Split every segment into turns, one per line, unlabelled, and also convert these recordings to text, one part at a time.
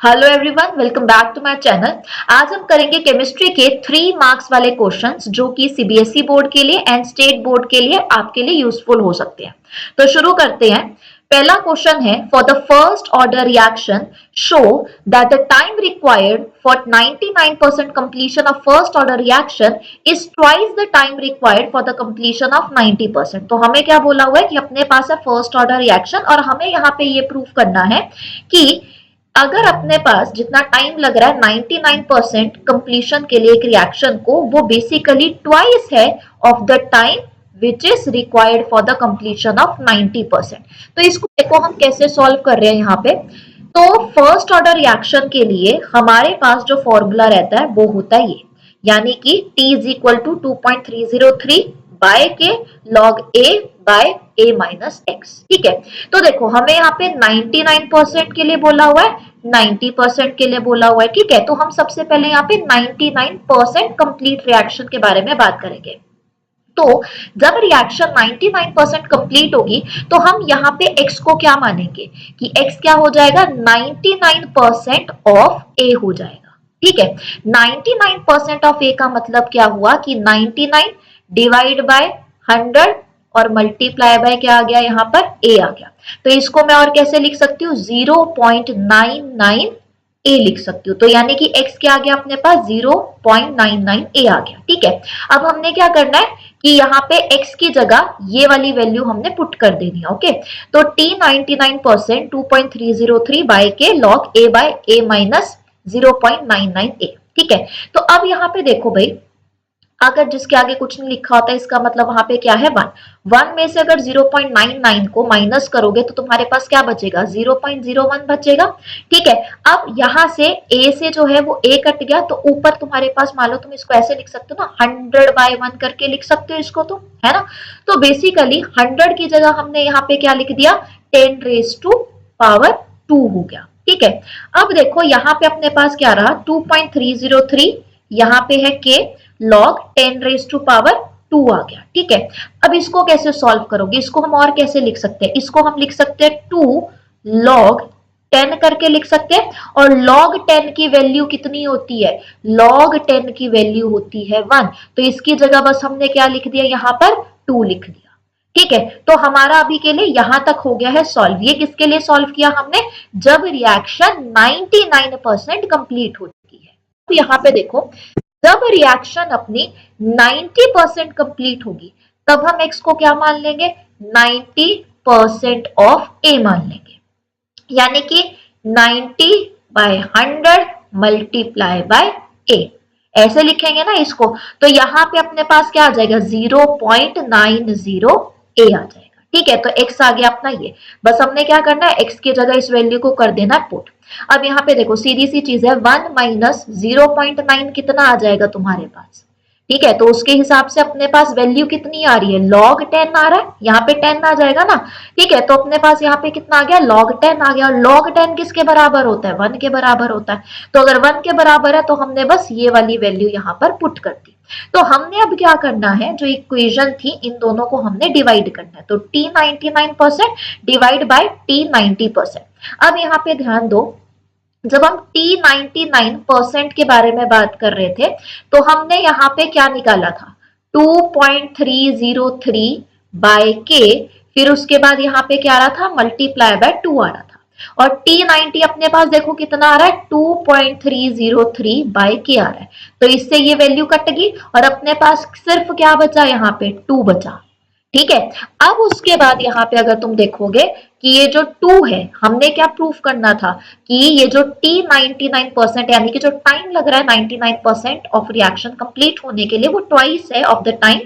Hello everyone, welcome back to my channel. आज हम करेंगे केमिस्ट्री के 3 मार्क्स वाले क्वेश्चंस जो कि सीबीएसई बोर्ड के लिए एंड स्टेट बोर्ड के लिए आपके लिए यूजफुल हो सकते हैं। तो शुरू करते हैं। पहला क्वेश्चन है, for the first order reaction show that the time required for 99% completion of first order reaction is twice the time required for the completion of 90%। तो हमें क्या बोला हुआ है कि अपने पास है फर्स्ट ऑर्डर रिएक्शन और हमें यहाँ पे ये प्रूफ करना है कि अगर अपने पास जितना टाइम लग रहा है 99% कंप्लीशन के लिए एक रिएक्शन को, वो बेसिकली ट्वाइस है of the time which is required for the completion of 90%। तो इसको देखो हम कैसे सॉल्व कर रहे हैं यहाँ पे। तो फर्स्ट ऑर्डर रिएक्शन के लिए हमारे पास जो फॉर्मूला रहता है वो होता है ये, यानी कि T is equal to 2.303 by के log A by A minus x. ठीक है, तो देखो हमें यहाँ पे 99% के लिए बोला हुआ है, 90% के लिए बोला हुआ है। ठीक है, तो हम सबसे पहले यहाँ पे 99% कंप्लीट रिएक्शन के बारे में बात करेंगे। तो जब रिएक्शन 99% कंप्लीट होगी तो हम यहाँ पे x को क्या मानेंगे कि x क्या हो जाएगा, 99% ऑफ a हो जाएगा। ठीक है, 99% ऑफ a का मतलब क्या हुआ कि 99 डिवाइड बाय 100 और मल्टीप्लाई बाय क्या आ गया, यहाँ पर a आ गया। तो इसको मैं और कैसे लिख सकती हूँ, 0.99 a लिख सकती हूँ। तो यानी कि x क्या आ गया अपने पास, 0.99 a आ गया। ठीक है, अब हमने क्या करना है कि यहाँ पे x की जगह ये वाली वैल्यू हमने पुट कर देनी है। ओके, तो t 99% 2.303 बाय के log a by a minus 0.99a। ठीक है, तो अब यहाँ पे देखो भाई, अगर जिसके आगे कुछ नहीं लिखा होता इसका मतलब वहां पे क्या है, 1 में से अगर 0.99 को माइनस करोगे तो तुम्हारे पास क्या बचेगा, 0.01 बचेगा। ठीक है, अब यहां से a से जो है वो a कट गया, तो ऊपर तुम्हारे पास मान लो तुम इसको ऐसे लिख सकते हो ना, 100/1 करके लिख सकते हो इसको, तो है ना। तो बेसिकली 100 की जगह हमने यहाँ पे क्या लिख दिया, 10⁻²² हो गया। ठीक है, अब देखो यहाँ पे अपने पास क्या रहा, 2.303, यहाँ पे है k log 10⁻² आ गया। ठीक है, अब इसको कैसे सॉल्व करोगे, इसको हम और कैसे लिख सकते हैं, इसको हम लिख सकते हैं 2 log 10 करके लिख सकते हैं। और log 10 की वैल्यू कितनी होती है, log 10 की वैल्यू होती है 1। तो इसकी जगह बस हमने क्या लिख दिया, यहाँ पर 2 लिख दिया। ठीक है, तो हमारा अभी के लिए यहां तक हो गया है सॉल्व। ये किसके लिए सॉल्व किया हमने, जब रिएक्शन 99% कंप्लीट हो चुकी है। तो यहाँ पे देखो, जब रिएक्शन अपनी 90% कंप्लीट होगी तब हम x को क्या मान लेंगे, 90% ऑफ a मान लेंगे, यानी कि 90/100 मल्टीप्लाई बाय a, ऐसे लिखेंगे ना इसको। तो यहाँ पे अपने पास क्या आ जाएगा, 0.90 a आ जाएगा। ठीक है, तो x आ गया अपना ये, बस हमने क्या करना है, x की जगह इस वैल्यू को कर देना पुट। अब यहाँ पे देखो सीधी सी चीज है, 1 माइनस 0.9 कितना आ जाएगा तुम्हारे पास। ठीक है, तो उसके हिसाब से अपने पास वैल्यू कितनी आ रही है, log 10 आ रहा है, यहाँ पे 10 आ जाएगा ना। ठीक है, तो अपने पास यहाँ पे कितना आ गया, log 10 आ गया। और log 10 किसके बराबर होता है, 1 के बराबर होता है। तो अगर 1 के बराबर है तो हमने बस ये वाली वैल्यू यहाँ पर पुट कर दी। तो हमने अब क्या करना है, जो इक्वेशन थी इन दोनों को हमने डिवाइड करना है। तो t 99% डिवाइड बाय t 90%। अब यहाँ पे ध्यान दो, जब हम t 99% के बारे में बात कर रहे थे तो हमने यहाँ पे क्या निकाला था, 2.303 बाय के, फिर उसके बाद यहाँ पे क्या आ रहा था, मल्टीप्लाई बाय 2 आ रहा था। और t90 अपने पास देखो कितना आ रहा है, 2.303 बाय के आ रहा है। तो इससे ये वैल्यू कट गई और अपने पास सिर्फ क्या बचा, यहाँ पे 2 बचा। ठीक है, अब उसके बाद यहाँ पे अगर तुम देखोगे कि ये जो 2 है, हमने क्या प्रूफ करना था कि ये जो t 99% यानी कि जो टाइम लग रहा है 99% ऑफ रिएक्शन कंप्लीट होने के लिए, वो ट्वाइस है ऑफ द टाइम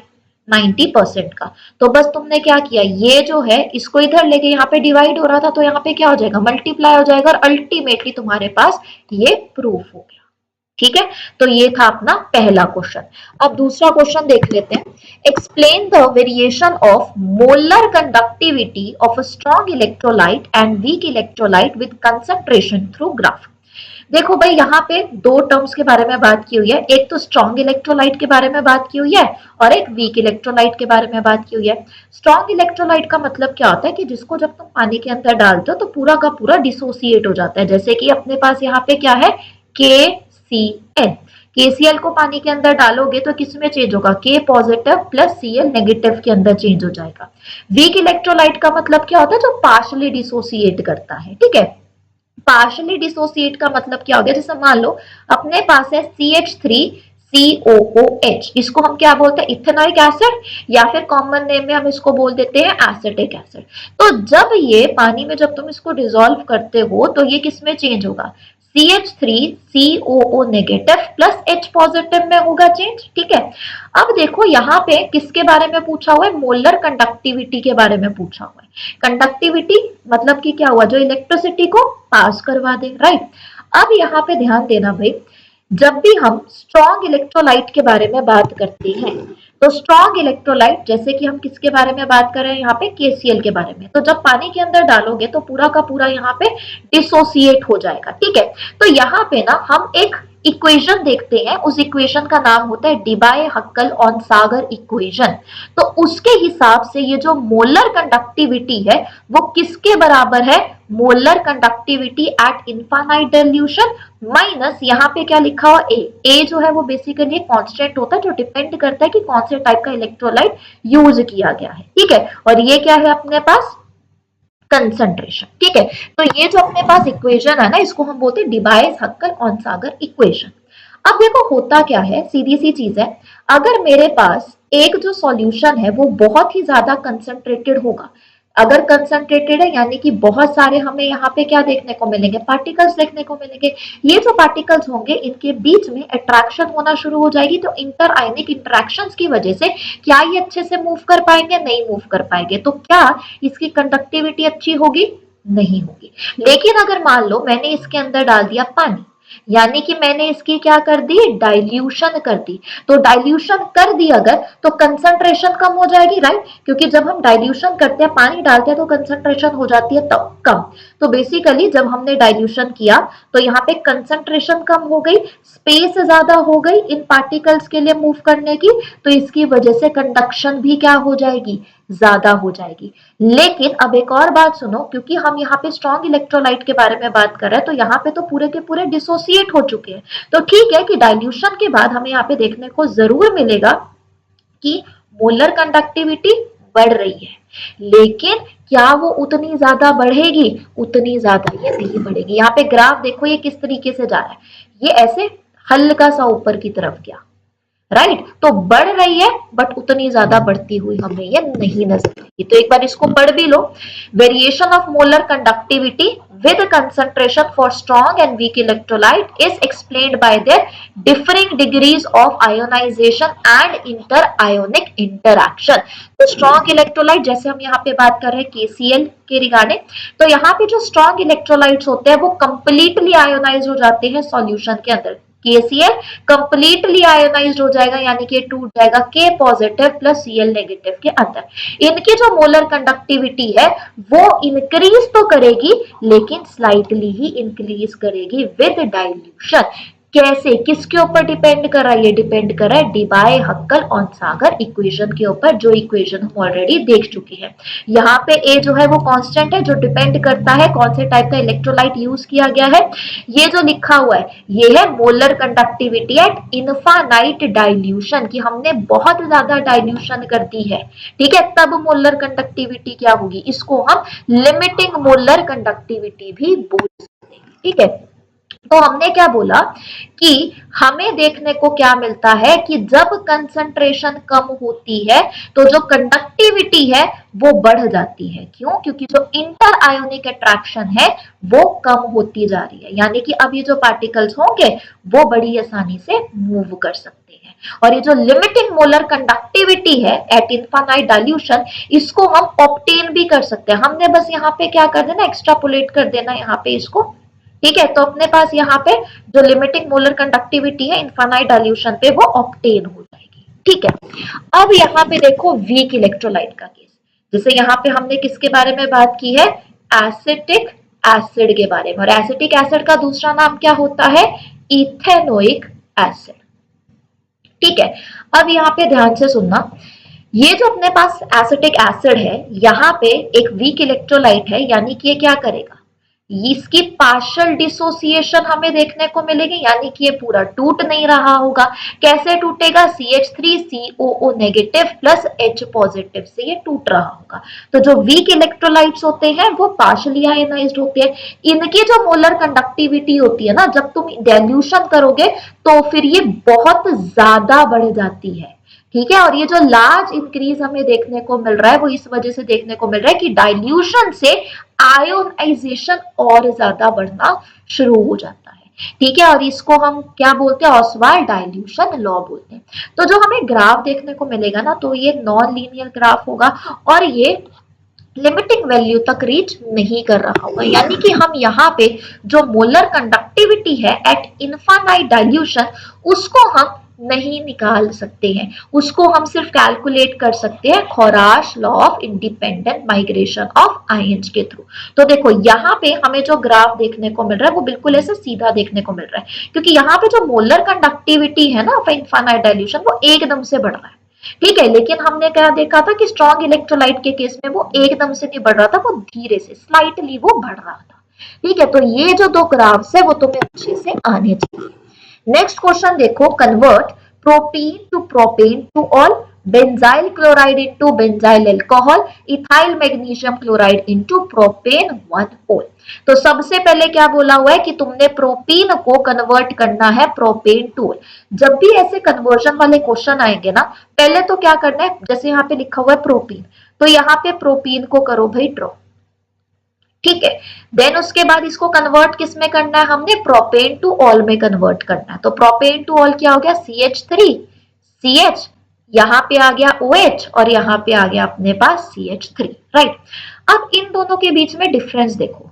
90% का। तो बस तुमने क्या किया, ये जो है इसको इधर लेके यहाँ पे डिवाइड हो रहा था तो यहाँ पे क्या हो जाएगा, मल्टीप्लाई हो जाएगा, और अल्टीमेटली तुम्हारे पास ये प्रूफ हो गया। ठीक है, तो ये था अपना पहला क्वेश्चन। अब दूसरा क्वेश्चन देख लेते हैं। Explain the variation of molar conductivity of a strong electrolyte and weak electrolyte with concentration through graph. देखो भाई यहाँ पे दो टर्म्स के बारे में बात की हुई है, एक तो स्ट्रॉन्ग इलेक्ट्रोलाइट के बारे में बात की हुई है और एक वीक इलेक्ट्रोलाइट के बारे में बात की हुई है। स्ट्रॉन्ग इलेक्ट्रोलाइट का मतलब क्या होता है कि जिसको जब तुम पानी के अंदर डालते हो तो पूरा का पूरा डिसोसिएट हो जाता है, जैसे कि अपने पास यहाँ पे क्या है, KCl। KCl को पानी के अंदर डालोगे तो किसमें चेंज होगा, K positive plus Cl negative के अंदर चेंज हो जाएगा। वीक इलेक्ट्रोलाइट का मतलब क्या होता है, जो पार्शली डिसोसिएट करता है, ठीक है। पार्शली डिसोसिएट का मतलब क्या हो गया, जैसे मान लो अपने पास है CH3COOH, इसको हम क्या बोलते हैं, इथेनॉइक एसिड, या फिर कॉमन नेम में हम इसको बोल देते हैं एसिटिक एसिड। तो जब ये पानी में जब तुम इसको डिसॉल्व करते हो तो ये किसमें चेंज होगा, CH3COO negative plus H positive में होगा चेंज, ठीक है। अब देखो यहाँ पे किसके बारे में पूछा हुआ है, मोलर कंडक्टिविटी के बारे में पूछा हुआ है। कंडक्टिविटी मतलब कि क्या हुआ, जो इलेक्ट्रिसिटी को पास करवा दे, राइट। अब यहाँ पे ध्यान देना भाई, जब भी हम स्ट्रॉन्ग इलेक्ट्रोलाइट के बारे में बात करते हैं तो स्ट्रॉन्ग इलेक्ट्रोलाइट, जैसे कि हम किसके बारे में बात कर रहे हैं यहाँ पे, KCl के बारे में, तो जब पानी के अंदर डालोगे तो पूरा का पूरा यहाँ पे डिसोसिएट हो जाएगा, ठीक है। तो यहाँ पे ना हम एक इक्वेशन देखते हैं, उस इक्वेशन का नाम होता है डिबाय हक्कल ऑन सागर इक्वेशन। तो उसके हिसाब से ये जो मोलर कंडक्टिविटी है वो किसके बराबर है, molar conductivity eight infinite dilution minus यहाँ पे क्या लिखा हुआ, ए जो है वो बेसिकली एक कांस्टेंट होता है जो डिपेंड करता है कि कौन से टाइप का इलेक्ट्रोलाइट यूज किया गया है, ठीक है। और ये क्या है अपने पास, कंसंट्रेशन, ठीक है। तो ये जो अपने पास इक्वेशन है ना, इसको हम बोलते हैं डिबाइस हक्कल ऑन सागर इक्वेशन। अब देखो होता क्या है, सीधी सी चीज है, अगर मेरे पास एक जो सॉल्यूशन है वो बहुत ही ज्यादा कंसंट्रेटेड होगा, अगर कंसंट्रेटेड है यानी कि बहुत सारे हमें यहाँ पे क्या देखने को मिलेंगे, पार्टिकल्स देखने को मिलेंगे। ये जो पार्टिकल्स होंगे इनके बीच में अट्रैक्शन होना शुरू हो जाएगी, तो इंटर आयनिक इंटरेक्शंस की वजह से क्या ये अच्छे से मूव कर पाएंगे, नहीं मूव कर पाएंगे। तो क्या इसकी कंडक्टिविटी अच्छी होगी, नहीं होगी। लेकिन अगर मान लो मैंने इसके अंदर डाल दिया पानी, यानी कि मैंने इसकी क्या कर दी, डाइल्यूशन कर दी, तो डाइल्यूशन कर दी अगर, तो कंसंट्रेशन कम हो जाएगी, राइट। क्योंकि जब हम डाइल्यूशन करते हैं, पानी डालते हैं, तो कंसंट्रेशन हो जाती है तब कम। तो बेसिकली जब हमने डाइल्यूशन किया तो यहाँ पे कंसंट्रेशन कम हो गई, स्पेस ज्यादा हो गई इन पार्टिकल्स के लिए मूव करने की, तो इसकी वजह से कंडक्शन भी क्या हो जाएगी, ज्यादा हो जाएगी। लेकिन अब एक और बात सुनो, क्योंकि हम यहाँ पे स्ट्रॉन्ग इलेक्ट्रोलाइट के बारे में बात कर रहे हैं तो यहाँ पे तो पूरे के पूरे डिसोसिएट हो चुके हैं। तो ठीक है कि डाइल्यूशन के बाद हमें यहाँ पे देखने को जरूर मिलेगा कि मोलर कंडक्टिविटी बढ़ रही है, लेकिन क्या वो उतनी ज्यादा बढ़ेगी, उतनी ज्यादा ये नहीं बढ़ेगी। यहाँ पे ग्राफ देखो ये किस तरीके से जा रहा है, ये ऐसे हल्का सा ऊपर की तरफ गया, राइट। तो बढ़ रही है बट उतनी ज्यादा बढ़ती हुई हमें ये नहीं नजर आएगी। तो एक बार इसको पढ़ भी लो, variation of molar conductivity with concentration for strong and weak electrolyte is explained by their differing degrees of ionization and interionic interaction। तो स्ट्रॉन्ग इलेक्ट्रोलाइट, जैसे हम यहाँ पे बात कर रहे हैं KCl के रिगार्डिंग, तो यहाँ पे जो स्ट्रॉन्ग इलेक्ट्रोलाइट्स होते हैं वो कंप्लीटली आयोनाइज हो जाते हैं सॉल्यूशन के अंदर। KCl कंप्लीटली आयोनाइज्ड हो जाएगा, यानी कि टूट जाएगा K positive plus Cl negative के अंदर। इनकी जो मोलर कंडक्टिविटी है वो इंक्रीज तो करेगी, लेकिन स्लाइटली ही इंक्रीज करेगी विद डाइल्यूशन। कैसे, किसके ऊपर डिपेंड कर रहा है, ये डिपेंड कर रहा है डिबाय हक्कल ऑन सागर इक्वेशन के ऊपर, जो इक्वेशन हम ऑलरेडी देख चुके हैं। यहाँ पे ए जो है वो कांस्टेंट है जो डिपेंड करता है कौन से टाइप का इलेक्ट्रोलाइट यूज किया गया है। ये जो लिखा हुआ है ये है molar conductivity eight infinite dilution, कि हमने बहुत ज्यादा डाइल्यूशन कर दी है, ठीक है, तब मोलर कंडक्टिविटी क्या होगी, इसको हम लिमिटिंग मोलर कंडक्टिविटी भी बोल सकते हैं, ठीक है। तो हमने क्या बोला कि हमें देखने को क्या मिलता है कि जब कंसंट्रेशन कम होती है तो जो कंडक्टिविटी है वो बढ़ जाती है। क्यों, क्योंकि जो इंटर आयोनिक अट्रैक्शन है वो कम होती जा रही है, यानी कि अब ये जो पार्टिकल्स होंगे वो बड़ी आसानी से मूव कर सकते हैं। और ये जो लिमिटिंग मोलर कंडक्टिविटी है एट इनफाइनाइट डाइल्यूशन, इसको हम ऑब्टेन भी कर सकते हैं। हमने बस यहाँ पे क्या कर देना, एक्सट्रापोलेट कर देना यहाँ पे इसको, ठीक है। तो अपने पास यहाँ पे जो लिमिटिंग मोलर कंडक्टिविटी है इनफाइनाइट डाइल्यूशन पे वो ऑब्टेन हो जाएगी, ठीक है। अब यहाँ पे देखो वीक इलेक्ट्रोलाइट का केस, जैसे यहाँ पे हमने किसके बारे में बात की है, एसिटिक एसिड के बारे में, और एसिटिक एसिड का दूसरा नाम क्या होता है? Ethanoic acid. ठीक है, अब यहाँ पे ध्यान से सुनना, ये जो अपने पास एसिटिक एसिड है, यहाँ पे एक वीक इलेक्ट्रोलाइट है, यानी कि ये क्या करेगा, इसकी पार्शियल डिसोसिएशन हमें देखने को मिलेगी, यानी कि ये पूरा टूट नहीं रहा होगा। कैसे टूटेगा? CH3COO negative plus H positive से ये टूट रहा होगा। तो जो वीक इलेक्ट्रोलाइट्स होते हैं वो पार्शियली आयनाइज्ड होते हैं। इनकी जो मोलर कंडक्टिविटी होती है ना, जब तुम डाइल्यूशन करोगे तो फिर ये बहुत ज्यादा बढ़ जाती है। ठीक है, और ये जो लार्ज इंक्रीज हमें देखने को मिल रहा है वो इस वजह से देखने को मिल रहा है कि डाइल्यूशन से आयोनाइजेशन और ज्यादा बढ़ना शुरू हो जाता है। ठीक है, और इसको हम क्या बोलते हैं? ऑसवाल्ड डाइल्यूशन लॉ बोलते हैं। तो जो हमें ग्राफ देखने को मिलेगा ना, तो ये नॉन लीनियर ग्राफ होगा और ये लिमिटिंग वैल्यू तक रीच नहीं कर रहा होगा, यानी कि हम यहाँ पे जो मोलर कंडक्टिविटी है एट इनफाइनाइट डाइल्यूशन उसको हम नहीं निकाल सकते हैं, उसको हम सिर्फ कैलकुलेट कर सकते हैं Kohlrausch law of independent migration of ions के थ्रू। तो देखो यहाँ पे हमें जो ग्राफ देखने को मिल रहा है वो बिल्कुल ऐसे सीधा देखने को मिल रहा है, क्योंकि यहाँ पे जो मोलर कंडक्टिविटी है ना ऑफ इनफाइनाइट डाइल्यूशन वो एकदम से बढ़ रहा है। ठीक है, लेकिन हमने क्या देखा था कि स्ट्रॉन्ग इलेक्ट्रोलाइट के केस में वो एकदम से नहीं बढ़ रहा था, वो धीरे से स्लाइटली वो बढ़ रहा था। ठीक है, तो ये जो दो ग्राफ्स है वो तुम्हें अच्छे से आने चाहिए। नेक्स्ट क्वेश्चन देखो, convert propene to propane two ol benzyl chloride into benzyl alcohol ethyl magnesium chloride into propane 1 ol. तो सबसे पहले क्या बोला हुआ है कि तुमने प्रोपीन को कन्वर्ट करना है प्रोपेन टू ऑल। जब भी ऐसे कन्वर्जन वाले क्वेश्चन आएंगे ना, पहले तो क्या करना है, जैसे यहाँ पे लिखा हुआ है प्रोपीन, तो यहाँ पे प्रोपीन को करो भाई ड्रॉ। ठीक है, देन उसके बाद इसको कन्वर्ट किस में करना है? हमने प्रोपेन टू ऑल में कन्वर्ट करना है। तो प्रोपेन टू ऑल क्या हो गया? CH3 CH, यहाँ पे आ गया OH और यहाँ पे आ गया अपने पास CH3, राइट। अब इन दोनों के बीच में डिफरेंस देखो,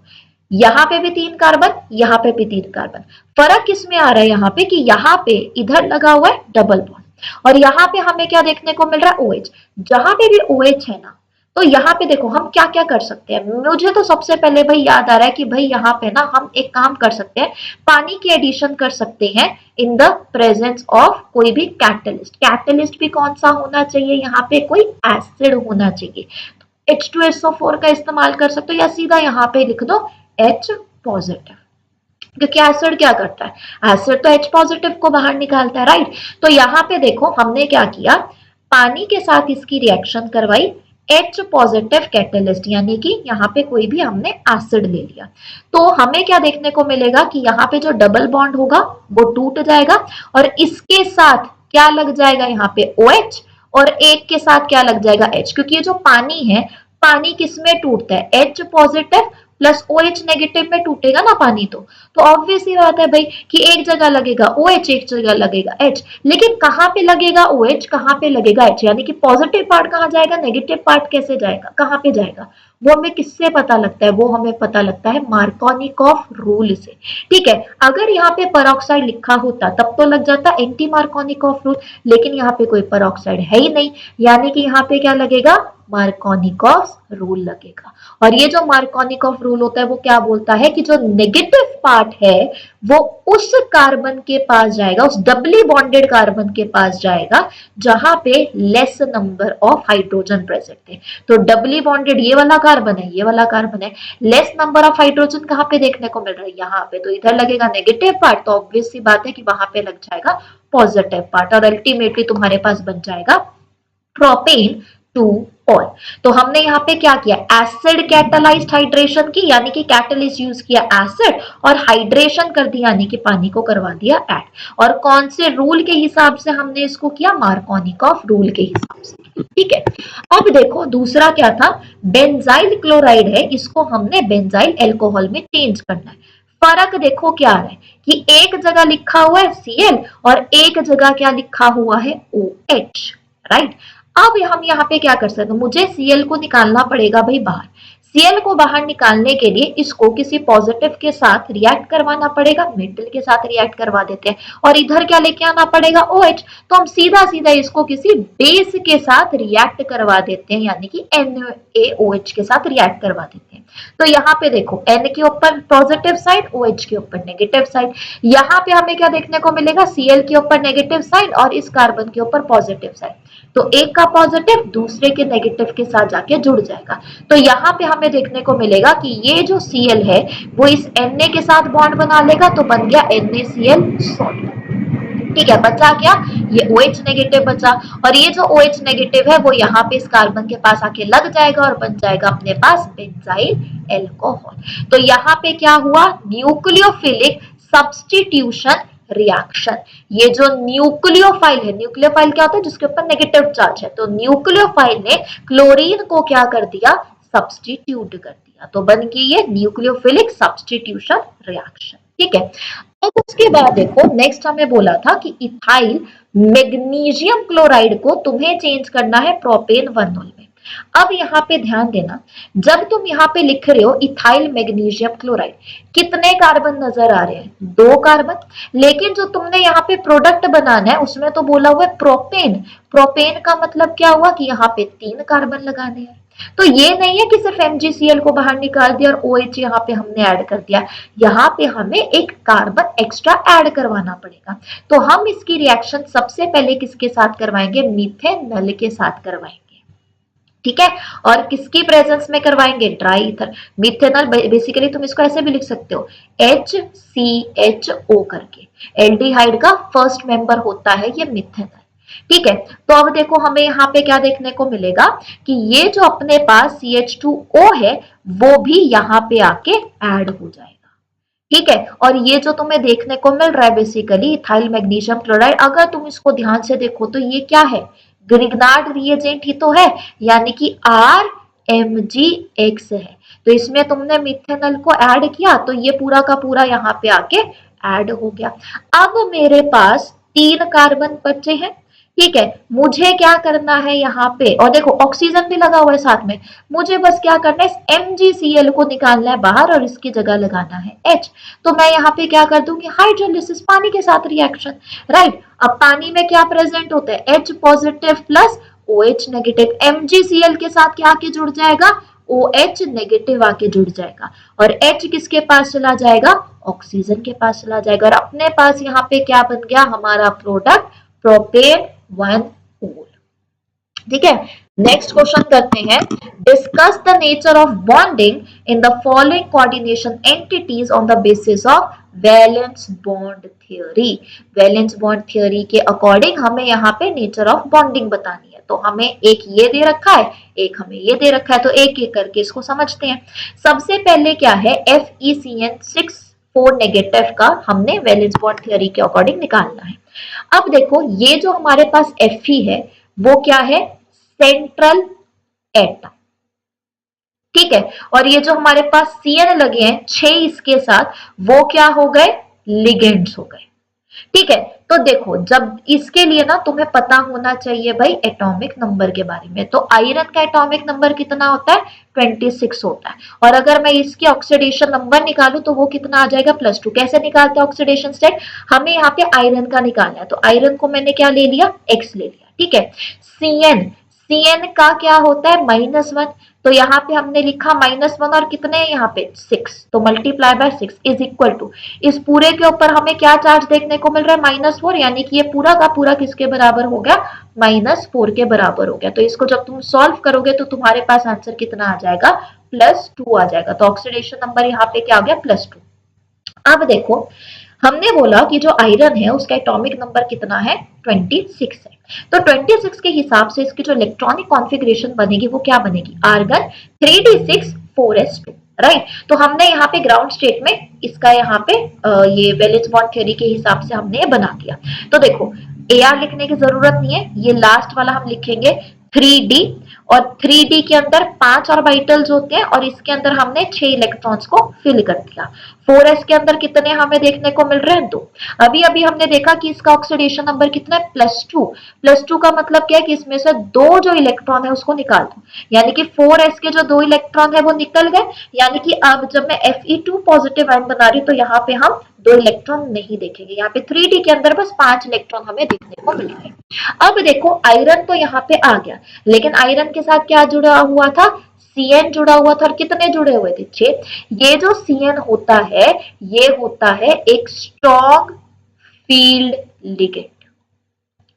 यहाँ पे भी 3 कार्बन, यहाँ पे भी 3 कार्बन। फर्क किसमें आ रहा है? यहाँ पे कि यहाँ पे इधर लगा हुआ है डबल बॉन्ड और यहाँ पे हमें क्या देखने को मिल रहा है? OH। जहां पे भी OH है ना, तो यहाँ पे देखो हम क्या क्या कर सकते हैं। मुझे तो सबसे पहले भाई याद आ रहा है कि भाई यहाँ पे ना हम एक काम कर सकते हैं, पानी की एडिशन कर सकते हैं इन द प्रेजेंस ऑफ कोई भी कैटलिस्ट। कैटलिस्ट भी कौन सा होना चाहिए? यहाँ पे कोई एसिड होना चाहिए। H2SO4 का इस्तेमाल कर सकते हो या सीधा यहाँ पे लिख दो H पॉजिटिव, क्योंकि एसिड क्या करता है? एसिड तो H पॉजिटिव को बाहर निकालता है, राइट। तो यहाँ पे देखो हमने क्या किया, पानी के साथ इसकी रिएक्शन करवाई, H पॉजिटिव कैटलिस्ट, यानी कि यहाँ पे कोई भी हमने एसिड ले लिया। तो हमें क्या देखने को मिलेगा कि यहाँ पे जो डबल बॉन्ड होगा वो टूट जाएगा और इसके साथ क्या लग जाएगा? यहाँ पे OH और एक के साथ क्या लग जाएगा? H, क्योंकि ये जो पानी है, पानी किस में टूटता है? H positive plus OH negative में टूटेगा ना पानी। तो ऑब्वियस ही बात है भाई कि एक जगह लगेगा OH, एक जगह लगेगा H, लेकिन कहाँ पे लगेगा OH, कहाँ पे लगेगा H, यानी कि पॉजिटिव पार्ट कहाँ जाएगा, नेगेटिव पार्ट कैसे जाएगा, कहाँ पे जाएगा? वो हमें किससे पता लगता है? वो हमें पता लगता है मार्कोनिकॉफ रूल से। ठीक है, अगर यहाँ पे पेरोक्साइड लिखा होता तब तो लग जाता एंटी मार्कोनिकॉफ रूल, लेकिन यहाँ पे कोई पेरोक्साइड है ही नहीं, यानी कि यहाँ पे क्या लगेगा? मार्कोनिकॉफ रूल लगेगा। और ये जो मार्कोनिकॉफ रूल होता है वो क्या बोलता है कि जो नेगेटिव पार्ट है वो उस कार्बन के पास जाएगा, उस डबली बॉन्डेड कार्बन के पास जाएगा जहां पे less number of hydrogen present है। तो डबली बॉन्डेड ये वाला कार्बन है, ये वाला कार्बन है, लेस नंबर ऑफ हाइड्रोजन कहाँ पे देखने को मिल रहा है? यहाँ पे। तो इधर लगेगा नेगेटिव पार्ट, तो ऑब्वियस सी बात है कि वहां पे लग जाएगा पॉजिटिव पार्ट और अल्टीमेटली तुम्हारे पास बन जाएगा प्रोपेन टू ऑल। तो हमने यहाँ पे क्या किया? एसिड कैटालाइज्ड हाइड्रेशन की, यानी कि कैटलिस्ट यूज किया एसिड और हाइड्रेशन कर दिया, यानी कि पानी को करवा दिया ऐड। और कौन से रूल के हिसाब से हमने इसको किया? मार्कोनिकॉफ रूल के हिसाब से। ठीक है, अब देखो दूसरा क्या था? बेंजाइल क्लोराइड है, इसको हमने बेंजाइल अल्कोहल में चेंज करना है। फर्क देखो क्या आ रहा है कि एक जगह लिखा हुआ है Cl और एक जगह क्या लिखा हुआ है? OH, right. अब हम यहाँ पे क्या कर सकते हैं? मुझे Cl को निकालना पड़ेगा भाई बाहर। Cl को बाहर निकालने के लिए इसको किसी पॉजिटिव के साथ रिएक्ट करवाना पड़ेगा, मेटल के साथ रिएक्ट करवा देते हैं, और इधर क्या लेके आना पड़ेगा OH। तो हम सीधा सीधा इसको किसी बेस के साथ रिएक्ट करवा देते हैं, यानी कि NaOH के साथ रिएक्ट करवा देते हैं। तो यहाँ पे देखो N के ऊपर पॉजिटिव साइड, OH के ऊपर नेगेटिव साइड। यहाँ पे हमें क्या देखने को मिलेगा, Cl के ऊपर नेगेटिव साइड और इस कार्बन के ऊपर पॉजिटिव साइड। तो एक का पॉजिटिव दूसरे के नेगेटिव के साथ जाके जुड़ जाएगा। तो यहाँ पे हमें देखने को मिलेगा कि ये जो Cl है वो इस Na के साथ बॉन्ड बना लेगा, तो बन गया NaCl सॉल्ट। ठीक है, बचा क्या, ये OH नेगेटिव बचा, और ये जो OH नेगेटिव है वो यहाँ पे इस कार्बन के पास आके लग जाएगा और बन जाएगा अपने पास बेंजाइल अल्कोहल। तो यहाँ पे क्या हुआ, न्यूक्लियोफिलिक सब्स्टिट्यूशन रिएक्शन। ये जो न्यूक्लियोफाइल है, न्यूक्लियोफाइल क्या होता है, जिसके ऊपर नेगेटिव चार्ज है, तो न्यूक्लियोफाइल ने क्लोरीन को क्या कर दिया, सब्स्टिट्यूट कर दिया, तो बन गई ये न्यूक्लियोफिलिक सब्स्टिट्यूशन रिएक्शन। ठीक है, अब उसके बाद देखो नेक्स्ट हमें बोला था कि इथाइल मैग्नीशियम क्लोराइड को तुम्हें चेंज करना है प्रोपेन 1 में। अब यहाँ पे ध्यान देना, जब तुम यहाँ पे लिख रहे हो इथाइल मैग्नीशियम क्लोराइड, कितने कार्बन नजर आ रहे हैं, 2 कार्बन। लेकिन जो तुमने यहाँ पे प्रोडक्ट बनाना है उसमें तो बोला हुआ है प्रोपेन। प्रोपेन का मतलब क्या हुआ कि यहाँ पे 3 कार्बन लगाने हैं। तो ये नहीं है कि सिर्फ MgCl को बाहर निकाल दिया और OH यहाँ पे हमने ऐड कर दिया, यहाँ पे हमें एक कार्बन एक्स्ट्रा ऐड करवाना पड़ेगा। तो हम इसकी रिएक्शन सबसे पहले किसके साथ करवाएंगे, मिथेनॉल के साथ करवाएंगे। ठीक है, और किसकी प्रेजेंस में करवाएंगे, ड्राई ईथर। मिथेनॉल बेसिकली तुम इसको ऐसे भी लिख सकते हो HCHO करके, एल्डिहाइड का फर्स्ट मेंबर होता है ये मिथेनॉल। ठीक है, तो अब देखो हमें यहाँ पे क्या देखने को मिलेगा कि ये जो अपने पास CH2O है वो भी यहाँ पे आके ऐड हो जाएगा। ठीक है, और ये जो तुम्हें देखने को मिल रहा है बेसिकली इथाइल मैग्नीशियम क्लोराइड, अगर तुम इसको ध्यान से देखो तो ये क्या है, ग्रिग्नार्ड रिएजेंट ही तो है, यानी कि RMgX है। तो इसमें तुमने मिथेनॉल को ऐड किया तो ये पूरा का पूरा यहाँ पे आके ऐड हो गया। अब मेरे पास 3 कार्बन बचे हैं। ठीक है, मुझे क्या करना है यहाँ पे, और देखो ऑक्सीजन भी लगा हुआ है साथ में, मुझे बस क्या करना है MgCl को निकालना है बाहर और इसकी जगह लगाना है H। तो मैं यहाँ पे क्या कर दूंगी, हाइड्रोलिसिस, पानी के साथ रिएक्शन। राइट, अब पानी में क्या प्रेजेंट होता है, H positive plus OH negative, MgCl के साथ क्या आके जुड़ जाएगा, OH नेगेटिव आके जुड़ जाएगा, और H किसके पास चला जाएगा, ऑक्सीजन के पास चला जाएगा, और अपने पास यहाँ पे क्या बन गया हमारा प्रोडक्ट, प्रोपेन 1 ओल। ठीक है, नेक्स्ट क्वेश्चन करते हैं, discuss the nature of bonding in the following coordination entities on the basis of valence bond theory. Valence bond theory के अकॉर्डिंग हमें यहाँ पे नेचर ऑफ बॉन्डिंग बतानी है। तो हमें एक ये दे रखा है, एक हमें ये दे रखा है, तो एक एक करके इसको समझते हैं। सबसे पहले क्या है, FeCN6 नेगेटिव का हमने वैलेंस बॉन्ड थ्योरी के अकॉर्डिंग निकालना है। अब देखो ये जो हमारे पास Fe है वो क्या है, सेंट्रल एटम। ठीक है, और ये जो हमारे पास Cn लगे हैं 6 इसके साथ, वो क्या हो गए, लिगेंड्स हो गए। ठीक है, तो देखो जब इसके लिए ना तुम्हें पता होना चाहिए भाई एटॉमिक नंबर के बारे में। तो आयरन का एटॉमिक नंबर कितना होता है, 26 होता है, और अगर मैं इसकी ऑक्सीडेशन नंबर निकालूं तो वो कितना आ जाएगा, +2। कैसे निकालते हैं ऑक्सीडेशन स्टेट, हमें यहाँ पे आयरन का निकालना है, तो आयरन को मैंने क्या ले लिया, X ले लिया। ठीक है, Cn का क्या होता है, -1, तो यहाँ पे हमने लिखा -1 और कितने हैं यहाँ पे 6, तो multiply by 6 is equal to, इस पूरे के ऊपर हमें क्या चार्ज देखने को मिल रहा है, -4, यानी कि ये पूरा का पूरा किसके बराबर हो गया, -4 के बराबर हो गया। तो इसको जब तुम सॉल्व करोगे तो तुम्हारे पास आंसर कितना आ जाएगा, +2 आ जाएगा। तो ऑक्सीडेशन नंबर यहाँ पे क्या हो गया, +2। अब देखो हमने बोला कि जो आयरन है उसका एटॉमिक नंबर कितना है, 26 है। तो 26 के हिसाब से इसकी जो इलेक्ट्रॉनिक कॉन्फ़िगरेशन बनेगी वो क्या बनेगी, आर्गन 3d6 4s2। राइट, तो हमने यहाँ पे ग्राउंड स्टेट में इसका यहाँ पे ये वैलेंस बॉन्ड थ्योरी के हिसाब से हमने ये बना दिया। तो देखो Ar लिखने की जरूरत नहीं है, ये लास्ट वाला हम लिखेंगे 3d, और 3D के अंदर 5 ऑर्बिटल्स होते हैं और इसके अंदर हमने 6 इलेक्ट्रॉन्स को फिल कर दिया। 4s के अंदर कितने हमें देखने को मिल रहे हैं? 2। अभी अभी हमने देखा कि इसका ऑक्सीडेशन नंबर कितना है? +2। +2 का मतलब क्या है कि इसमें से 2 जो इलेक्ट्रॉन है उसको निकाल दो, यानी कि 4s के जो 2 इलेक्ट्रॉन है वो निकल गए, यानी कि अब जब मैं Fe2 पॉजिटिव आयन बना रही हूँ तो यहाँ पे हम 2 इलेक्ट्रॉन नहीं देखेंगे, यहाँ पे 3D के अंदर बस 5 इलेक्ट्रॉन हमें देखने को मिल रहे हैं। अब देखो आयरन तो यहाँ पे आ गया, लेकिन आयरन के साथ क्या जुड़ा हुआ था? Cn जुड़ा हुआ था। और कितने जुड़े हुए थे? 6। ये जो Cn होता है ये होता है एक स्ट्रॉन्ग फील्ड लिगेंड।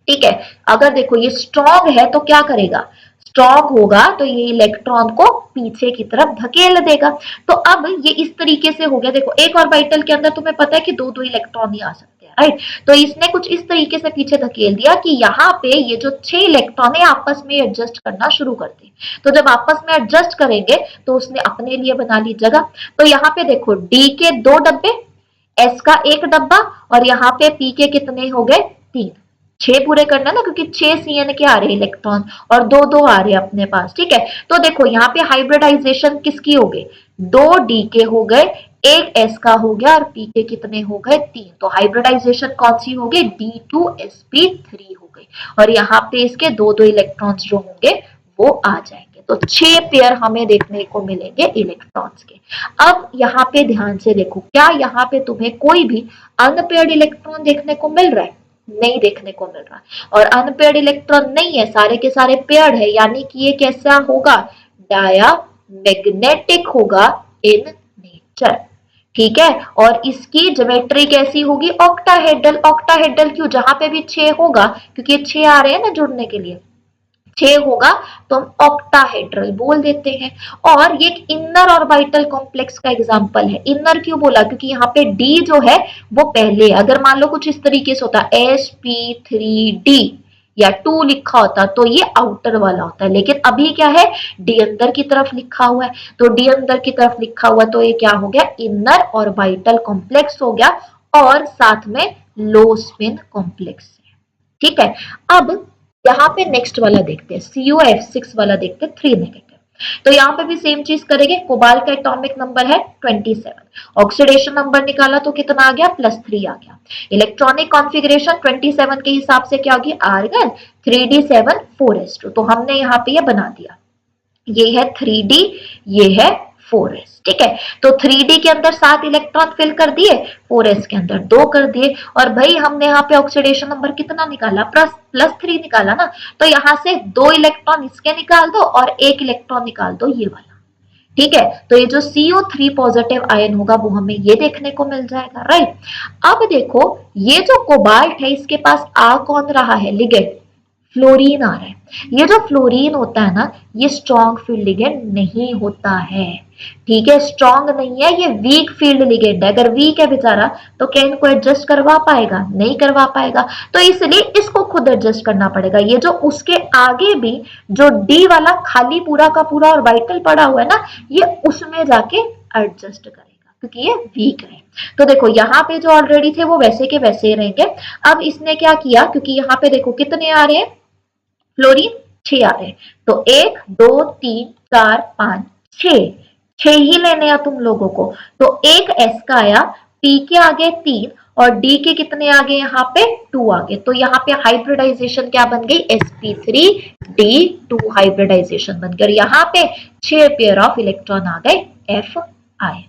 ठीक है, अगर देखो ये स्ट्रॉन्ग है तो क्या करेगा? स्ट्रॉन्ग होगा तो ये इलेक्ट्रॉन को पीछे की तरफ धकेल देगा। तो अब ये इस तरीके से हो गया। देखो एक ऑर्बिटल के अंदर तुम्हें पता है कि 2-2 इलेक्ट्रॉन ही आ सकते हैं, राइट? तो इसने कुछ इस तरीके से पीछे धकेल दिया कि यहाँ पे ये जो 6 इलेक्ट्रॉन है आपस में एडजस्ट करना शुरू कर दे। तो जब आपस में एडजस्ट करेंगे तो उसने अपने लिए बना ली जगह। तो यहाँ पे देखो डी के 2 डब्बे, एस का 1 डब्बा और यहाँ पे पी के कितने हो गए? 3। 6 पूरे करना ना, क्योंकि 6 Cn के आ रहे हैं इलेक्ट्रॉन और 2-2 आ रहे हैं अपने पास। ठीक है, तो देखो यहाँ पे हाइब्रिडाइजेशन किसकी हो गई? 2 डी के हो गए, 1 एस का हो गया और पी के कितने हो गए? 3। तो हाइब्रिडाइजेशन कौन सी हो गई? D2sp3 हो गई। और यहाँ पे इसके 2-2 इलेक्ट्रॉन्स जो होंगे वो आ जाएंगे। तो 6 पेयर हमें देखने को मिलेंगे इलेक्ट्रॉन्स के। अब यहाँ पे ध्यान से देखो, क्या यहाँ पे तुम्हें कोई भी अनपेयर्ड इलेक्ट्रॉन देखने को मिल रहा है? नहीं देखने को मिल रहा। और अनपेयर्ड इलेक्ट्रॉन नहीं है, सारे के सारे पेयर्ड है, यानी कि ये कैसा होगा? डायमैग्नेटिक होगा इन नेचर। ठीक है, और इसकी ज्योमेट्री कैसी होगी? ऑक्टाहेड्रल। ऑक्टाहेड्रल क्यों? जहां पे भी 6 होगा, क्योंकि ये 6 आ रहे हैं ना जुड़ने के लिए, 6 होगा तो हम ऑक्टाहेड्रल बोल देते हैं। और ये एक इनर ऑर्बिटल कॉम्प्लेक्स का एग्जांपल है। इनर क्यों बोला? क्योंकि यहाँ पे डी जो है वो पहले, अगर मान लो कुछ इस तरीके से होता sp3d या 2 लिखा होता तो ये आउटर वाला होता है, लेकिन अभी क्या है? डी अंदर की तरफ लिखा हुआ है, तो डी अंदर की तरफ लिखा हुआ तो ये क्या हो गया? इनर ऑर्बिटल कॉम्प्लेक्स हो गया और साथ में लो स्पिन कॉम्प्लेक्स है। ठीक है, अब यहाँ पे नेक्स्ट वाला देखते हैं, COF6 वाला देखते हैं, 3 नेगेटिव। तो यहाँ पे भी सेम चीज करेंगे। कोबाल्ट का एटॉमिक नंबर है 27, ऑक्सीडेशन नंबर निकाला तो कितना आ गया? +3 आ गया। इलेक्ट्रॉनिक कॉन्फ़िगरेशन 27 के हिसाब से क्या होगी? Argon 3d7 4s2। तो हमने यहाँ पे ये बना दिया, ये है 3d, ये है 4s। ठीक है, तो 3d के अंदर 7 इलेक्ट्रॉन फिल कर दिए, 4s के अंदर 2 कर दिए। और भाई हमने यहाँ पे ऑक्सीडेशन नंबर कितना निकाला? +3 निकाला ना, तो यहाँ से 2 इलेक्ट्रॉन इसके निकाल दो और 1 इलेक्ट्रॉन निकाल दो ये वाला। ठीक है, तो ये जो CO3 पॉजिटिव आयन होगा वो हमें ये देखने को मिल जाएगा, राइट? अब देखो ये जो कोबाल्ट है इसके पास आ कौन रहा है? लिगेंड, फ्लोरीन आ रहा है। ये जो फ्लोरीन होता है ना, ये स्ट्रॉन्ग फील्ड लिगेंड नहीं होता है। ठीक है, स्ट्रॉन्ग नहीं है, ये वीक फील्ड लिगेंड है। अगर वीक है बेचारा तो क्या इनको एडजस्ट करवा पाएगा? नहीं करवा पाएगा, तो इसलिए इसको खुद एडजस्ट करना पड़ेगा। ये जो उसके आगे भी जो डी वाला खाली पूरा का पूरा ऑर्बिटल पड़ा हुआ है ना, ये उसमें जाके एडजस्ट करेगा क्योंकि ये वीक है। तो देखो यहाँ पे जो ऑलरेडी थे वो वैसे के वैसे ही रहेंगे। अब इसने क्या किया, क्योंकि यहाँ पे देखो कितने आ रहे हैं फ्लोरीन? 6 आ रहे हैं, तो 1 2 3 4 5 6, 6 ही लेने हैं तुम लोगों को। तो 1 एस का आया, पी के आगे 3 और डी के कितने आ गए? यहाँ पे 2 आ गए। तो यहाँ पे हाइब्रिडाइजेशन क्या बन गई? sp3d2 हाइब्रिडाइजेशन बन गई। और यहाँ पे 6 पेयर ऑफ इलेक्ट्रॉन आ गए एफ आयन के।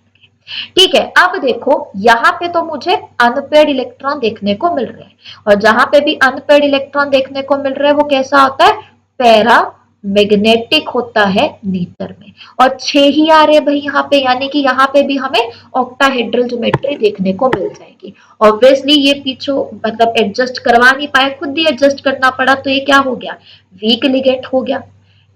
ठीक है, अब देखो यहाँ पे तो मुझे अनपेयर्ड इलेक्ट्रॉन देखने को मिल रहे हैं, और जहां पे भी अनपेयर्ड इलेक्ट्रॉन देखने को मिल रहा है वो कैसा होता है? पैरा मैग्नेटिक होता है नेचर में। और 6 ही आ रहे हैं भाई यहाँ पे, यानी कि यहाँ पे भी हमें ऑक्टाहेड्रल ज्योमेट्री देखने को मिल जाएगी। ऑब्वियसली ये पीछे मतलब एडजस्ट करवा नहीं पाए, खुद ही एडजस्ट करना पड़ा, तो ये क्या हो गया? वीक लिगेंड हो गया।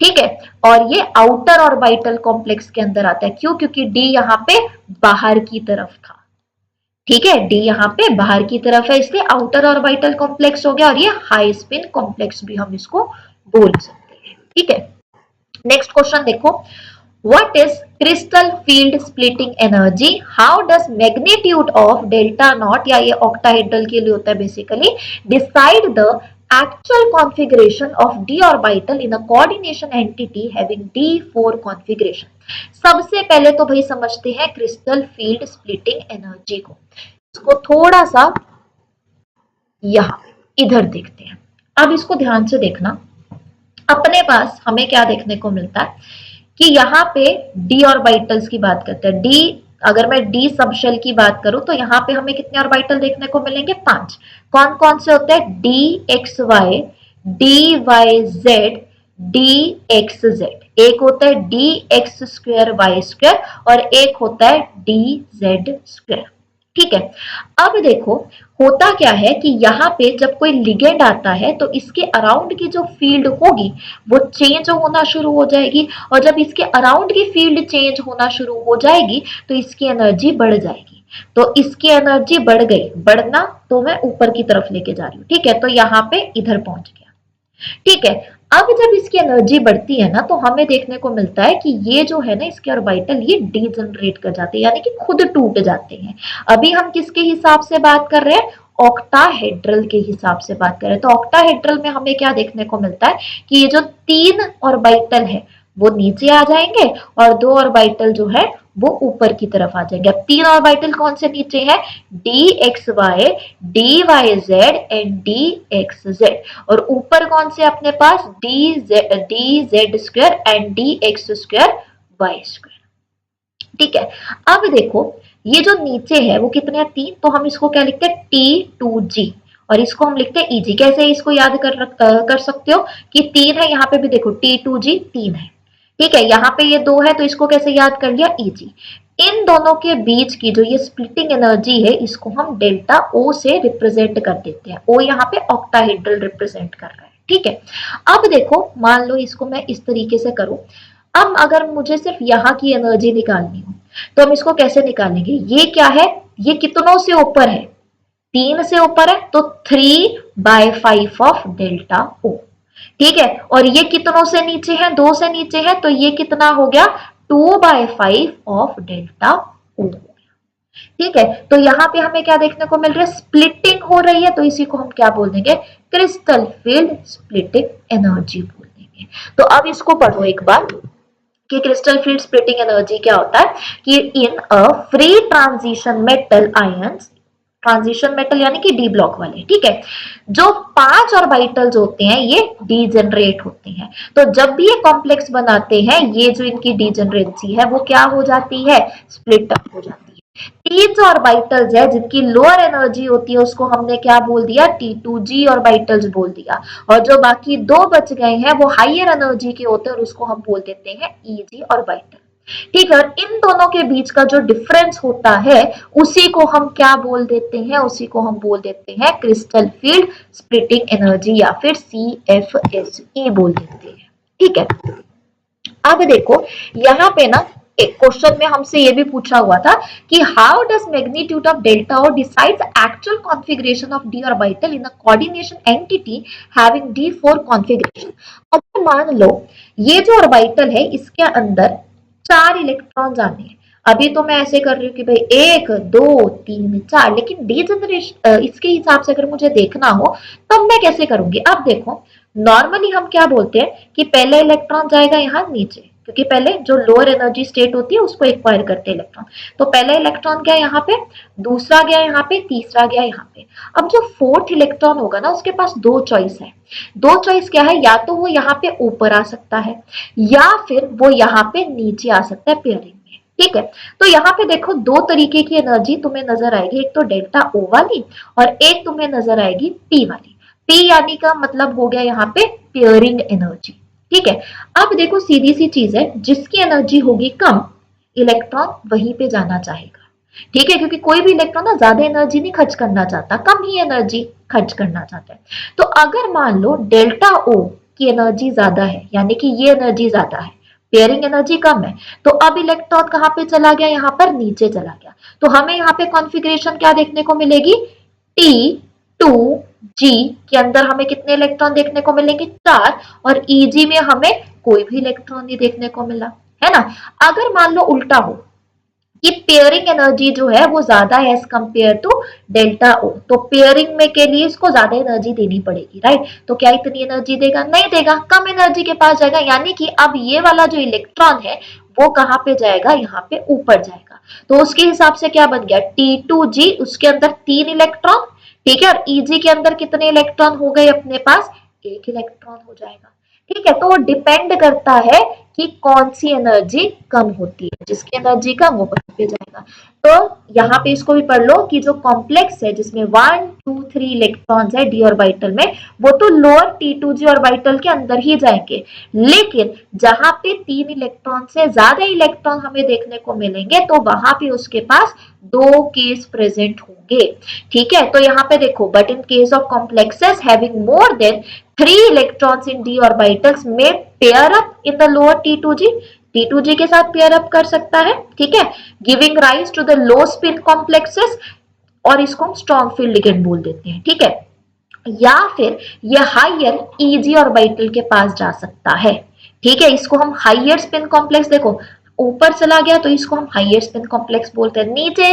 ठीक है, और ये आउटर ऑर्बिटल कॉम्प्लेक्स के अंदर आता है। क्यों? क्योंकि डी यहाँ पे बाहर की तरफ था। ठीक है, डी यहाँ पे बाहर की तरफ है, इसलिए आउटर ऑर्बिटल कॉम्प्लेक्स हो गया। और ये हाई स्पिन कॉम्प्लेक्स भी हम इसको बोल सकते हैं। ठीक है, नेक्स्ट क्वेश्चन देखो, what is crystal field splitting energy? How does magnitude of delta not, या ये ऑक्टाहेड्रल के लिए होता है basically, decide the actual configuration of d orbital in a coordination entity having d4 configuration. सबसे पहले तो भाई समझते हैं क्रिस्टल फील्ड स्प्लिटिंग एनर्जी को। इसको थोड़ा सा यहां इधर देखते हैं। अब इसको ध्यान से देखना, अपने पास हमें क्या देखने को मिलता है कि यहाँ पे डी ऑर्बिटल्स की बात करते हैं। डी, अगर मैं डी सबशेल की बात करूं तो यहाँ पे हमें कितने ऑर्बिटल देखने को मिलेंगे? 5। कौन कौन से होते हैं? D x Y, D Y z, d x z. एक होता है D x square Y square और एक होता है डी जेड स्क्वायर। ठीक है, अब देखो होता क्या है कि यहाँ पे जब कोई लिगेंड आता है तो इसके अराउंड की जो फील्ड होगी वो चेंज होना शुरू हो जाएगी, और जब इसके अराउंड की फील्ड चेंज होना शुरू हो जाएगी तो इसकी एनर्जी बढ़ जाएगी। तो इसकी एनर्जी बढ़ गई, बढ़ना तो मैं ऊपर की तरफ लेके जा रही हूँ। ठीक है, तो यहाँ पे इधर पहुंच गया। ठीक है, अब जब इसकी एनर्जी बढ़ती है ना तो हमें देखने को मिलता है कि ये जो है ना इसके ऑर्बिटल ये डीजनरेट कर जाते हैं, यानी कि खुद टूट जाते हैं। अभी हम किसके हिसाब से बात कर रहे हैं? ऑक्टाहेड्रल के हिसाब से बात करें तो ऑक्टाहेड्रल में हमें क्या देखने को मिलता है कि ये जो 3 ऑर्बिटल है वो नीचे आ जाएंगे और 2 ऑर्बिटल जो है वो ऊपर की तरफ आ जाएंगे। अब 3 ऑर्बिटल कौन से नीचे है? D x Y, D Y Z and D x Z. और ऊपर कौन से अपने पास? D Z square and D x square Y square. ठीक है, अब देखो ये जो नीचे है वो कितने हैं? 3। तो हम इसको क्या लिखते हैं? T2G, और इसको हम लिखते हैं EG। कैसे इसको याद कर सकते हो कि 3 है, यहाँ पे भी देखो T2G 3 है। ठीक है, यहाँ पे ये 2 है तो इसको कैसे याद कर लिया? EG। इन दोनों के बीच की जो ये स्प्लिटिंग एनर्जी है इसको हम डेल्टा O से रिप्रेजेंट कर देते हैं। O यहाँ पे ऑक्टाहेड्रल रिप्रेजेंट कर रहा है। ठीक है, अब देखो मान लो इसको मैं इस तरीके से करूं। अब अगर मुझे सिर्फ यहाँ की एनर्जी निकालनी हो तो हम इसको कैसे निकालेंगे? ये क्या है? ये कितनों से ऊपर है? 3 से ऊपर है तो 3/5 ऑफ डेल्टा O। ठीक है, और ये कितनों से नीचे है? 2 से नीचे है तो ये कितना हो गया? 2/5 ऑफ डेल्टा O। ठीक है, तो यहाँ पे हमें क्या देखने को मिल रहा है? स्प्लिटिंग हो रही है, तो इसी को हम क्या बोल देंगे? क्रिस्टल फील्ड स्प्लिटिंग एनर्जी बोल देंगे। तो अब इसको पढ़ो एक बार कि क्रिस्टल फील्ड स्प्लिटिंग एनर्जी क्या होता है कि in a free transition metal ions, transition metal यानी कि डी ब्लॉक वाले। ठीक है, जो 5 ऑर्बिटल्स होते हैं ये डीजेनरेट होते हैं। तो जब भी ये कॉम्प्लेक्स बनाते हैं ये जो इनकी डीजेनरेसी है वो क्या हो जाती है? स्प्लिट अप हो जाती है। 3 जो ऑर्बिटल्स है जिनकी लोअर एनर्जी होती है उसको हमने क्या बोल दिया? T2G ऑर्बिटल्स बोल दिया, और जो बाकी 2 बच गए हैं वो हाइयर एनर्जी के होते हैं और उसको हम बोल देते हैं EG ऑर्बिटल। ठीक है, और इन दोनों के बीच का जो डिफरेंस होता है उसी को हम क्या बोल देते हैं? उसी को हम बोल देते हैं क्रिस्टल फील्ड स्प्लिटिंग एनर्जी या फिर CFSE बोल देते हैं। ठीक है, अब देखो यहाँ पे ना एक क्वेश्चन में हमसे ये भी पूछा हुआ था कि how does magnitude of delta o decides actual configuration of d orbital in a coordination entity having D4 configuration. अब मान लो ये जो ऑर्बिटल है इसके अंदर 4 इलेक्ट्रॉन आने हैं। अभी तो मैं ऐसे कर रही हूँ कि भाई 1 2 3 4, लेकिन डी जनरेशन इसके हिसाब से अगर मुझे देखना हो तब मैं कैसे करूंगी? अब देखो नॉर्मली हम क्या बोलते हैं कि पहले इलेक्ट्रॉन जाएगा यहाँ नीचे, क्योंकि पहले जो लोअर एनर्जी स्टेट होती है उसको एक्वायर करते हैं इलेक्ट्रॉन। तो पहला इलेक्ट्रॉन गया यहाँ पे, दूसरा गया यहाँ पे, तीसरा गया यहाँ पे। अब जो 4th इलेक्ट्रॉन होगा ना उसके पास 2 चॉइस है। 2 चॉइस क्या है? या तो वो यहाँ पे ऊपर आ सकता है या फिर वो यहाँ पे नीचे आ सकता है पेयरिंग में। ठीक है, तो यहाँ पे देखो 2 तरीके की एनर्जी तुम्हें नजर आएगी, एक तो डेल्टा O वाली और एक तुम्हें नजर आएगी P वाली। P यानी का मतलब हो गया यहाँ पे पेयरिंग एनर्जी। ठीक है, अब देखो सीधी सी चीज है, जिसकी एनर्जी होगी कम इलेक्ट्रॉन वहीं पे जाना चाहेगा। ठीक है, क्योंकि कोई भी इलेक्ट्रॉन ना ज्यादा एनर्जी नहीं खर्च करना चाहता, कम ही एनर्जी खर्च करना चाहता है। तो अगर मान लो डेल्टा O की एनर्जी ज्यादा है, यानी कि ये एनर्जी ज्यादा है, पेयरिंग एनर्जी कम है, तो अब इलेक्ट्रॉन कहाँ पे चला गया? यहाँ पर नीचे चला गया। तो हमें यहाँ पे कॉन्फ़िगरेशन क्या देखने को मिलेगी? T2G के अंदर हमें कितने इलेक्ट्रॉन देखने को मिलेंगे? 4, और EG में हमें कोई भी इलेक्ट्रॉन नहीं देखने को मिला, है ना। अगर मान लो उल्टा हो कि पेयरिंग एनर्जी जो है वो ज्यादा है एज कंपेयर टू डेल्टा ओ। तो पेयरिंग में के लिए इसको ज्यादा एनर्जी देनी पड़ेगी, राइट। तो क्या इतनी एनर्जी देगा? नहीं देगा, कम एनर्जी के पास जाएगा। यानी कि अब ये वाला जो इलेक्ट्रॉन है वो कहाँ पे जाएगा? यहाँ पे ऊपर जाएगा। तो उसके हिसाब से क्या बन गया? T2G, उसके अंदर 3 इलेक्ट्रॉन, ठीक है। और Eg के अंदर कितने इलेक्ट्रॉन हो गए अपने पास? 1 इलेक्ट्रॉन हो जाएगा, ठीक है। तो वो डिपेंड करता है कि कौन सी एनर्जी कम होती है, जिसकी एनर्जी कम वो वहां पे जाएगा। तो यहाँ पे इसको भी पढ़ लो कि जो कॉम्प्लेक्स है जिसमें 1 2 3 इलेक्ट्रॉन्स है डी ऑर्बिटल में, वो तो लोअर T2G ऑर्बिटल के अंदर ही जाएंगे। लेकिन जहां पे 3 इलेक्ट्रॉन से ज्यादा इलेक्ट्रॉन हमें देखने को मिलेंगे तो वहां पे उसके पास 2 केस प्रेजेंट होंगे, ठीक है। तो यहाँ पे देखो, but in case of complexes having more than 3 electrons in d orbitals may pair up in the lower T2G, T2G के साथ पेयर अप कर सकता है, ठीक है, giving rise to the low spin complexes, और इसको हम स्ट्रॉन्ग फील्ड लिगेंड बोल देते हैं, ठीक है। या फिर ये हाइयर Eg ऑर्बिटल के पास जा सकता है, ठीक है। इसको हम हाइयर स्पिन कॉम्प्लेक्स, देखो ऊपर चला गया तो इसको हम हाइयर स्पिन कॉम्प्लेक्स बोलते हैं, नीचे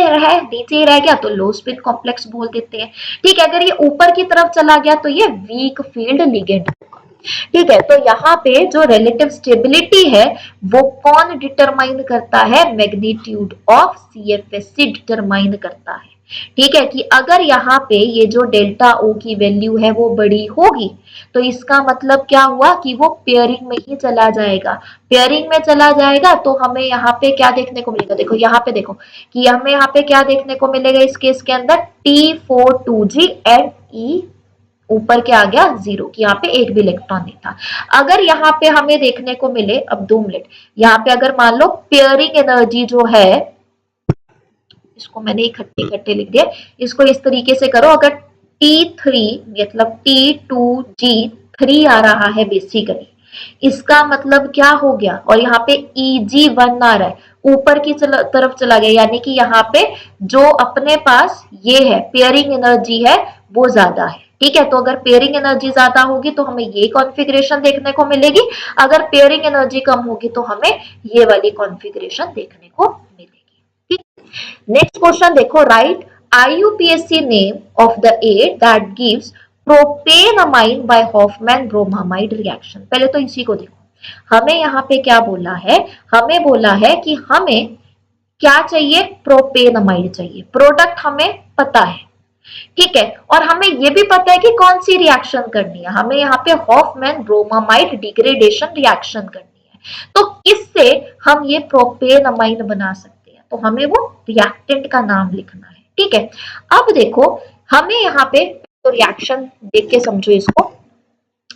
ही रह गया तो लो स्पिन कॉम्प्लेक्स बोल देते हैं, ठीक है। अगर ये ऊपर की तरफ चला गया तो ये वीक फील्ड लिगेंड होगा, ठीक है। तो यहाँ पे जो रिलेटिव स्टेबिलिटी है वो कौन डिटरमाइन करता है? मैग्नीट्यूड ऑफ CFSE डिटरमाइन करता है, ठीक है। कि अगर यहाँ पे ये जो डेल्टा ओ की वैल्यू है वो बड़ी होगी तो इसका मतलब क्या हुआ कि वो पेयरिंग में ही चला जाएगा। पेयरिंग में चला जाएगा तो हमें यहाँ पे क्या देखने को मिलेगा? देखो यहाँ पे, देखो कि हमें यहाँ पे क्या देखने को मिलेगा इस केस के अंदर? T4 2G एंड E ऊपर क्या आ गया? 0, कि यहाँ पे एक भी इलेक्ट्रॉन नहीं था। अगर यहाँ पे हमें देखने को मिले, अब 2 मिनट, यहाँ पे अगर मान लो पेयरिंग एनर्जी जो है, इसको मैंने इकट्ठे इकट्ठे लिख दिया, इसको इस तरीके से करो, अगर T3 मतलब T2G3 आ रहा है बेसिकली, इसका मतलब क्या हो गया? और यहाँ पे Eg1 आ रहा है, ऊपर की तरफ चला गया, यानी कि यहाँ पे जो अपने पास ये है पेयरिंग एनर्जी है वो ज्यादा है, ठीक है। तो अगर पेयरिंग एनर्जी ज्यादा होगी तो हमें ये कॉन्फ़िगरेशन देखने को मिलेगी, अगर पेयरिंग एनर्जी कम होगी तो हमें ये वाली कॉन्फ़िगरेशन देखने को मिलेगी, ठीक। नेक्स्ट क्वेश्चन देखो, write IUPAC name of the amide that gives propanamine by Hofmann bromamide reaction. पहले तो इसी को देखो, हमें यहाँ पे क्या बोला है? हमें बोला है कि हमें क्या चाहिए? प्रोपेनमाइड चाहिए। प्रोडक्ट हमें पता है, ठीक है, और हमें ये भी पता है कि कौन सी रिएक्शन करनी है। हमें यहाँ पे हॉफमैन ब्रोमामाइड डिग्रेडेशन रिएक्शन करनी है। तो किससे हम ये प्रोपेनमाइन बना सकते हैं? तो हमें वो रिएक्टेंट का नाम लिखना है, ठीक है। अब देखो, हमें यहाँ पे तो रिएक्शन देख के समझो इसको।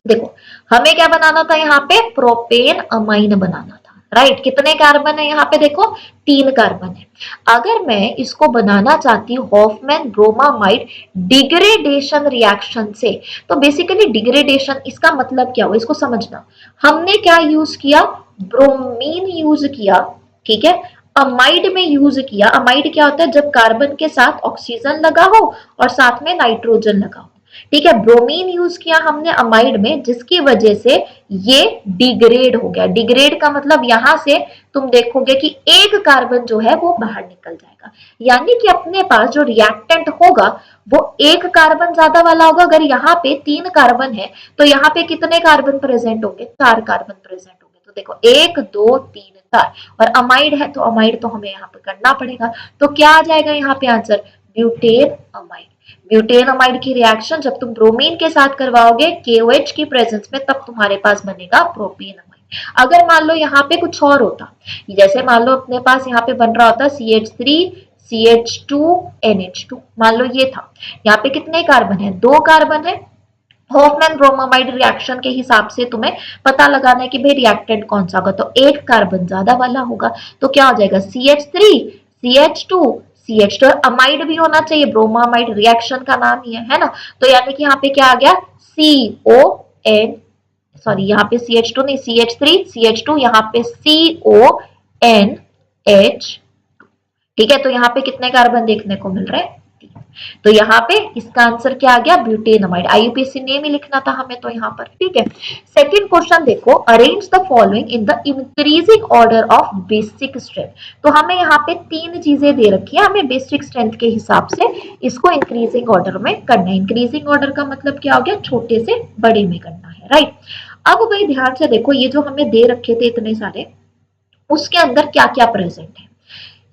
देखो, हमें क्या बनाना था? यहाँ पे प्रोपेन अमाइन बनाना था, राइट। कितने कार्बन है यहाँ पे? देखो 3 कार्बन है। अगर मैं इसको बनाना चाहती हूँ हॉफमैन ब्रोमामाइड डिग्रेडेशन रिएक्शन से, तो बेसिकली डिग्रेडेशन इसका मतलब क्या हुआ इसको समझना। हमने क्या यूज किया? ब्रोमीन यूज किया, ठीक है। अमाइड में यूज किया। अमाइड क्या होता है? जब कार्बन के साथ ऑक्सीजन लगा हो और साथ में नाइट्रोजन लगा हो, ठीक है। ब्रोमीन यूज किया हमने अमाइड में, जिसकी वजह से ये डिग्रेड हो गया। डिग्रेड का मतलब यहां से तुम देखोगे कि एक कार्बन जो है वो बाहर निकल जाएगा, यानी कि अपने पास जो रिएक्टेंट होगा वो एक कार्बन ज्यादा वाला होगा। अगर यहाँ पे 3 कार्बन है तो यहाँ पे कितने कार्बन प्रेजेंट होंगे? 4 कार्बन प्रेजेंट होंगे। तो देखो 1 2 3 4, और अमाइड है तो अमाइड तो हमें यहाँ पे करना पड़ेगा। तो क्या आ जाएगा यहाँ पे answer? Butane amide. Butane amide की रिएक्शन जब तुम ब्रोमीन के साथ करवाओगे KOH की प्रेजेंस में, तब तुम्हारे पास बनेगा प्रोपेन अमाइड। अगर मान लो यहाँ पे कुछ और होता, जैसे मान लो अपने पास यहाँ पे बन रहा होता CH3 CH2 NH2, मान लो ये था। यहाँ पे कितने कार्बन है? 2 कार्बन है। हॉफमैन ब्रोमामाइड रिएक्शन के हिसाब से तुम्हें पता लगाना है कि भाई रिएक्टेंट कौन सा होगा, तो एक कार्बन ज्यादा वाला होगा। तो क्या हो जाएगा? CH3 CH2 CH2, अमाइड भी होना चाहिए, ब्रोमामाइड रिएक्शन का नाम ही है ना। तो यानी कि यहाँ पे क्या आ गया? CON, सॉरी यहाँ पे CH2 नहीं, CH3 CH2, यहाँ पे CONH, ठीक है। तो यहाँ पे कितने कार्बन देखने को मिल रहे हैं? ब्यूटीन। तो यहाँ पे इसका आंसर क्या आ गया, ब्यूटेनमाइड। आईयूपीएसी नेम ही लिखना था हमें तो यहाँ पर, ठीक है। सेकंड क्वेश्चन देखो, arrange the following in the increasing order of basic strength. तो हमें यहाँ पे तीन चीजें दे रखी है, हमें बेसिक स्ट्रेंथ के हिसाब से इसको इंक्रीजिंग ऑर्डर में करना है। इंक्रीजिंग ऑर्डर का मतलब क्या हो गया, छोटे से बड़े में करना है, राइट। अब भाई ध्यान से देखो, ये जो हमें दे रखे थे इतने सारे, उसके अंदर क्या क्या प्रेजेंट है।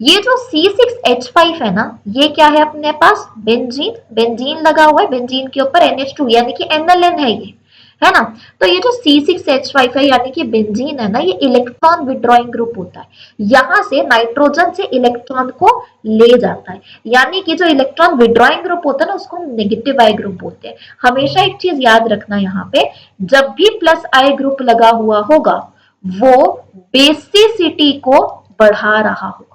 ये जो C6H5 है ना, ये क्या है अपने पास, बेंजीन। बेंजीन लगा हुआ है, बेंजीन के ऊपर NH2 यानी कि एनएलएन है ये, है ना। तो ये जो C6H5 है यानी कि बेंजीन है ना, ये इलेक्ट्रॉन विड्रॉइंग ग्रुप होता है। यहां से नाइट्रोजन से इलेक्ट्रॉन को ले जाता है, यानी कि जो इलेक्ट्रॉन विड्रॉइंग ग्रुप होता है ना, उसको हम नेगेटिव आई ग्रुप बोलते हैं। हमेशा एक चीज याद रखना यहाँ पे, जब भी प्लस आई ग्रुप लगा हुआ होगा वो बेसिसिटी को बढ़ा रहा होगा,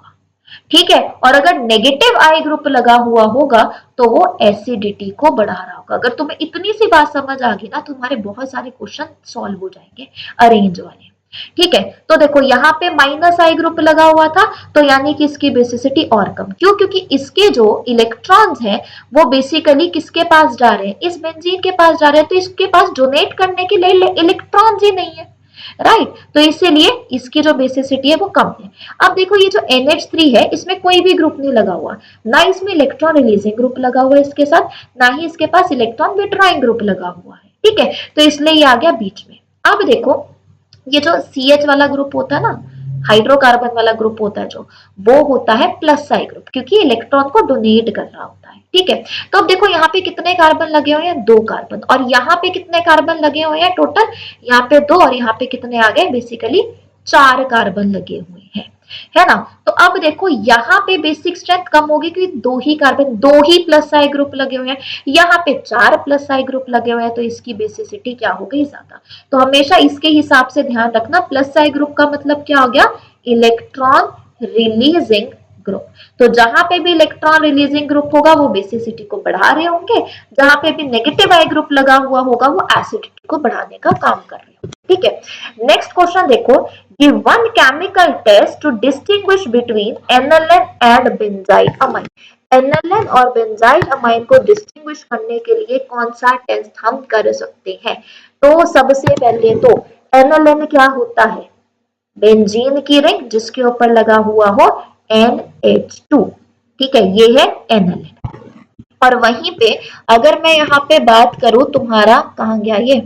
ठीक है। और अगर नेगेटिव आई ग्रुप लगा हुआ होगा तो वो एसिडिटी को बढ़ा रहा होगा। अगर तुम्हें इतनी सी बात समझ आ गई ना, तुम्हारे बहुत सारे क्वेश्चन सॉल्व हो जाएंगे अरेंज वाले, ठीक है। तो देखो यहाँ पे माइनस आई ग्रुप लगा हुआ था, तो यानी कि इसकी बेसिसिटी और कम। क्यों? क्योंकि इसके जो इलेक्ट्रॉन्स हैं वो बेसिकली किसके पास जा रहे हैं, इस बेंजीन के पास जा रहे हैं। तो इसके पास डोनेट करने के लिए इलेक्ट्रॉन्स ही नहीं है, राइट। तो इसीलिए इसकी जो बेसिसिटी है वो कम है। अब देखो ये जो NH3 है, इसमें कोई भी ग्रुप नहीं लगा हुआ, ना इसमें इलेक्ट्रॉन रिलीजिंग ग्रुप लगा हुआ है इसके साथ, ना ही इसके पास इलेक्ट्रॉन विड्रॉइंग ग्रुप लगा हुआ है, ठीक है। तो इसलिए ये आ गया बीच में। अब देखो ये जो CH वाला ग्रुप होता है ना, हाइड्रोकार्बन वाला ग्रुप होता है जो, वो होता है प्लस आई ग्रुप, क्योंकि इलेक्ट्रॉन को डोनेट कर रहा होता है, ठीक है। तो अब देखो यहाँ पे कितने कार्बन लगे हुए हैं, 2 कार्बन। और यहाँ पे कितने कार्बन लगे हुए हैं टोटल, यहाँ पे 2, और यहाँ पे कितने आ गए, बेसिकली 4 कार्बन लगे हुए हैं, है ना। तो अब देखो यहाँ पे बेसिक स्ट्रेंथ कम होगी क्योंकि 2 ही कार्बन, 2 ही प्लस आई ग्रुप लगे हुए हैं। यहाँ पे 4 प्लस आई ग्रुप लगे हुए हैं, तो इसकी बेसिसिटी क्या हो गई, ज्यादा। तो हमेशा इसके हिसाब से ध्यान रखना, प्लस आई ग्रुप का मतलब क्या हो गया, इलेक्ट्रॉन रिलीजिंग ग्रुप। तो जहां पे भी इलेक्ट्रॉन रिलीजिंग ग्रुप होगा वो बेसिसिटी को बढ़ा रहे होंगे, जहां पे भी नेगेटिव आई ग्रुप लगा हुआ होगा वो एसिडिटी को बढ़ाने का काम कर रहे होंगे, ठीक है। नेक्स्ट क्वेश्चन देखो, give one chemical test to distinguish between aniline and benzyl amine. Aniline और बेंजाइल अमाइन को डिस्टिंग्विश करने के लिए कौन सा टेस्ट हम कर सकते हैं। तो सबसे पहले तो एनएलएन क्या होता है, बेंजीन की रिंग जिसके ऊपर लगा हुआ हो NH2, ठीक है, ये है एनएलएन। और वहीं पे अगर मैं यहाँ पे बात करूं, तुम्हारा कहाँ गया ये,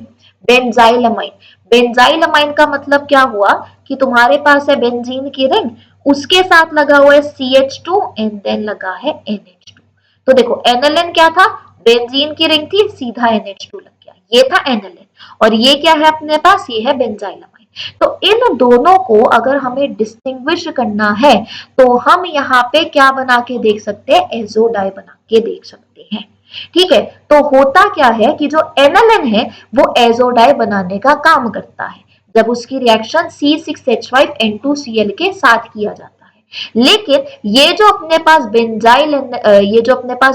बेंजाइलमाइन। बेंजाइलमाइन का मतलब क्या हुआ कि तुम्हारे पास है बेंजीन की रिंग, उसके साथ लगा हुआ है CH2 एंड देन लगा है NH2। तो देखो एनएलएन क्या था, बेंजीन की रिंग थी, सीधा NH2 लग गया, ये था एनएलएन। और ये क्या है अपने पास, ये है बेंजाइलमाइन। तो इन दोनों को अगर हमें डिस्टिंग्विश करना है तो हम यहाँ पे क्या बना के देख सकते हैं, एजो डाई बना के देख सकते हैं, ठीक है। तो होता क्या है कि जो एनएलएन है वो एजो डाई बनाने का काम करता है जब उसकी रिएक्शन C6H5N2Cl के साथ किया जाता है। लेकिन ये जो अपने पास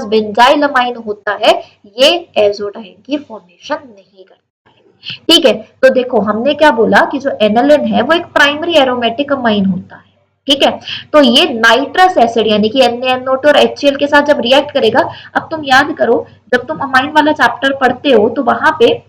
बेंजाइलमाइन होता है, ये एजो डाई की फॉर्मेशन नहीं करता, ठीक है। तो देखो हमने क्या बोला कि जो एनएलएन है वो एक प्राइमरी एरोमेटिक अमाइन होता है, ठीक है। तो ये नाइट्रस एसिड यानी कि NaNO2 और HCl के साथ जब रिएक्ट करेगा, अब तुम याद करो जब तुम अमाइन वाला चैप्टर पढ़ते हो तो वहां पे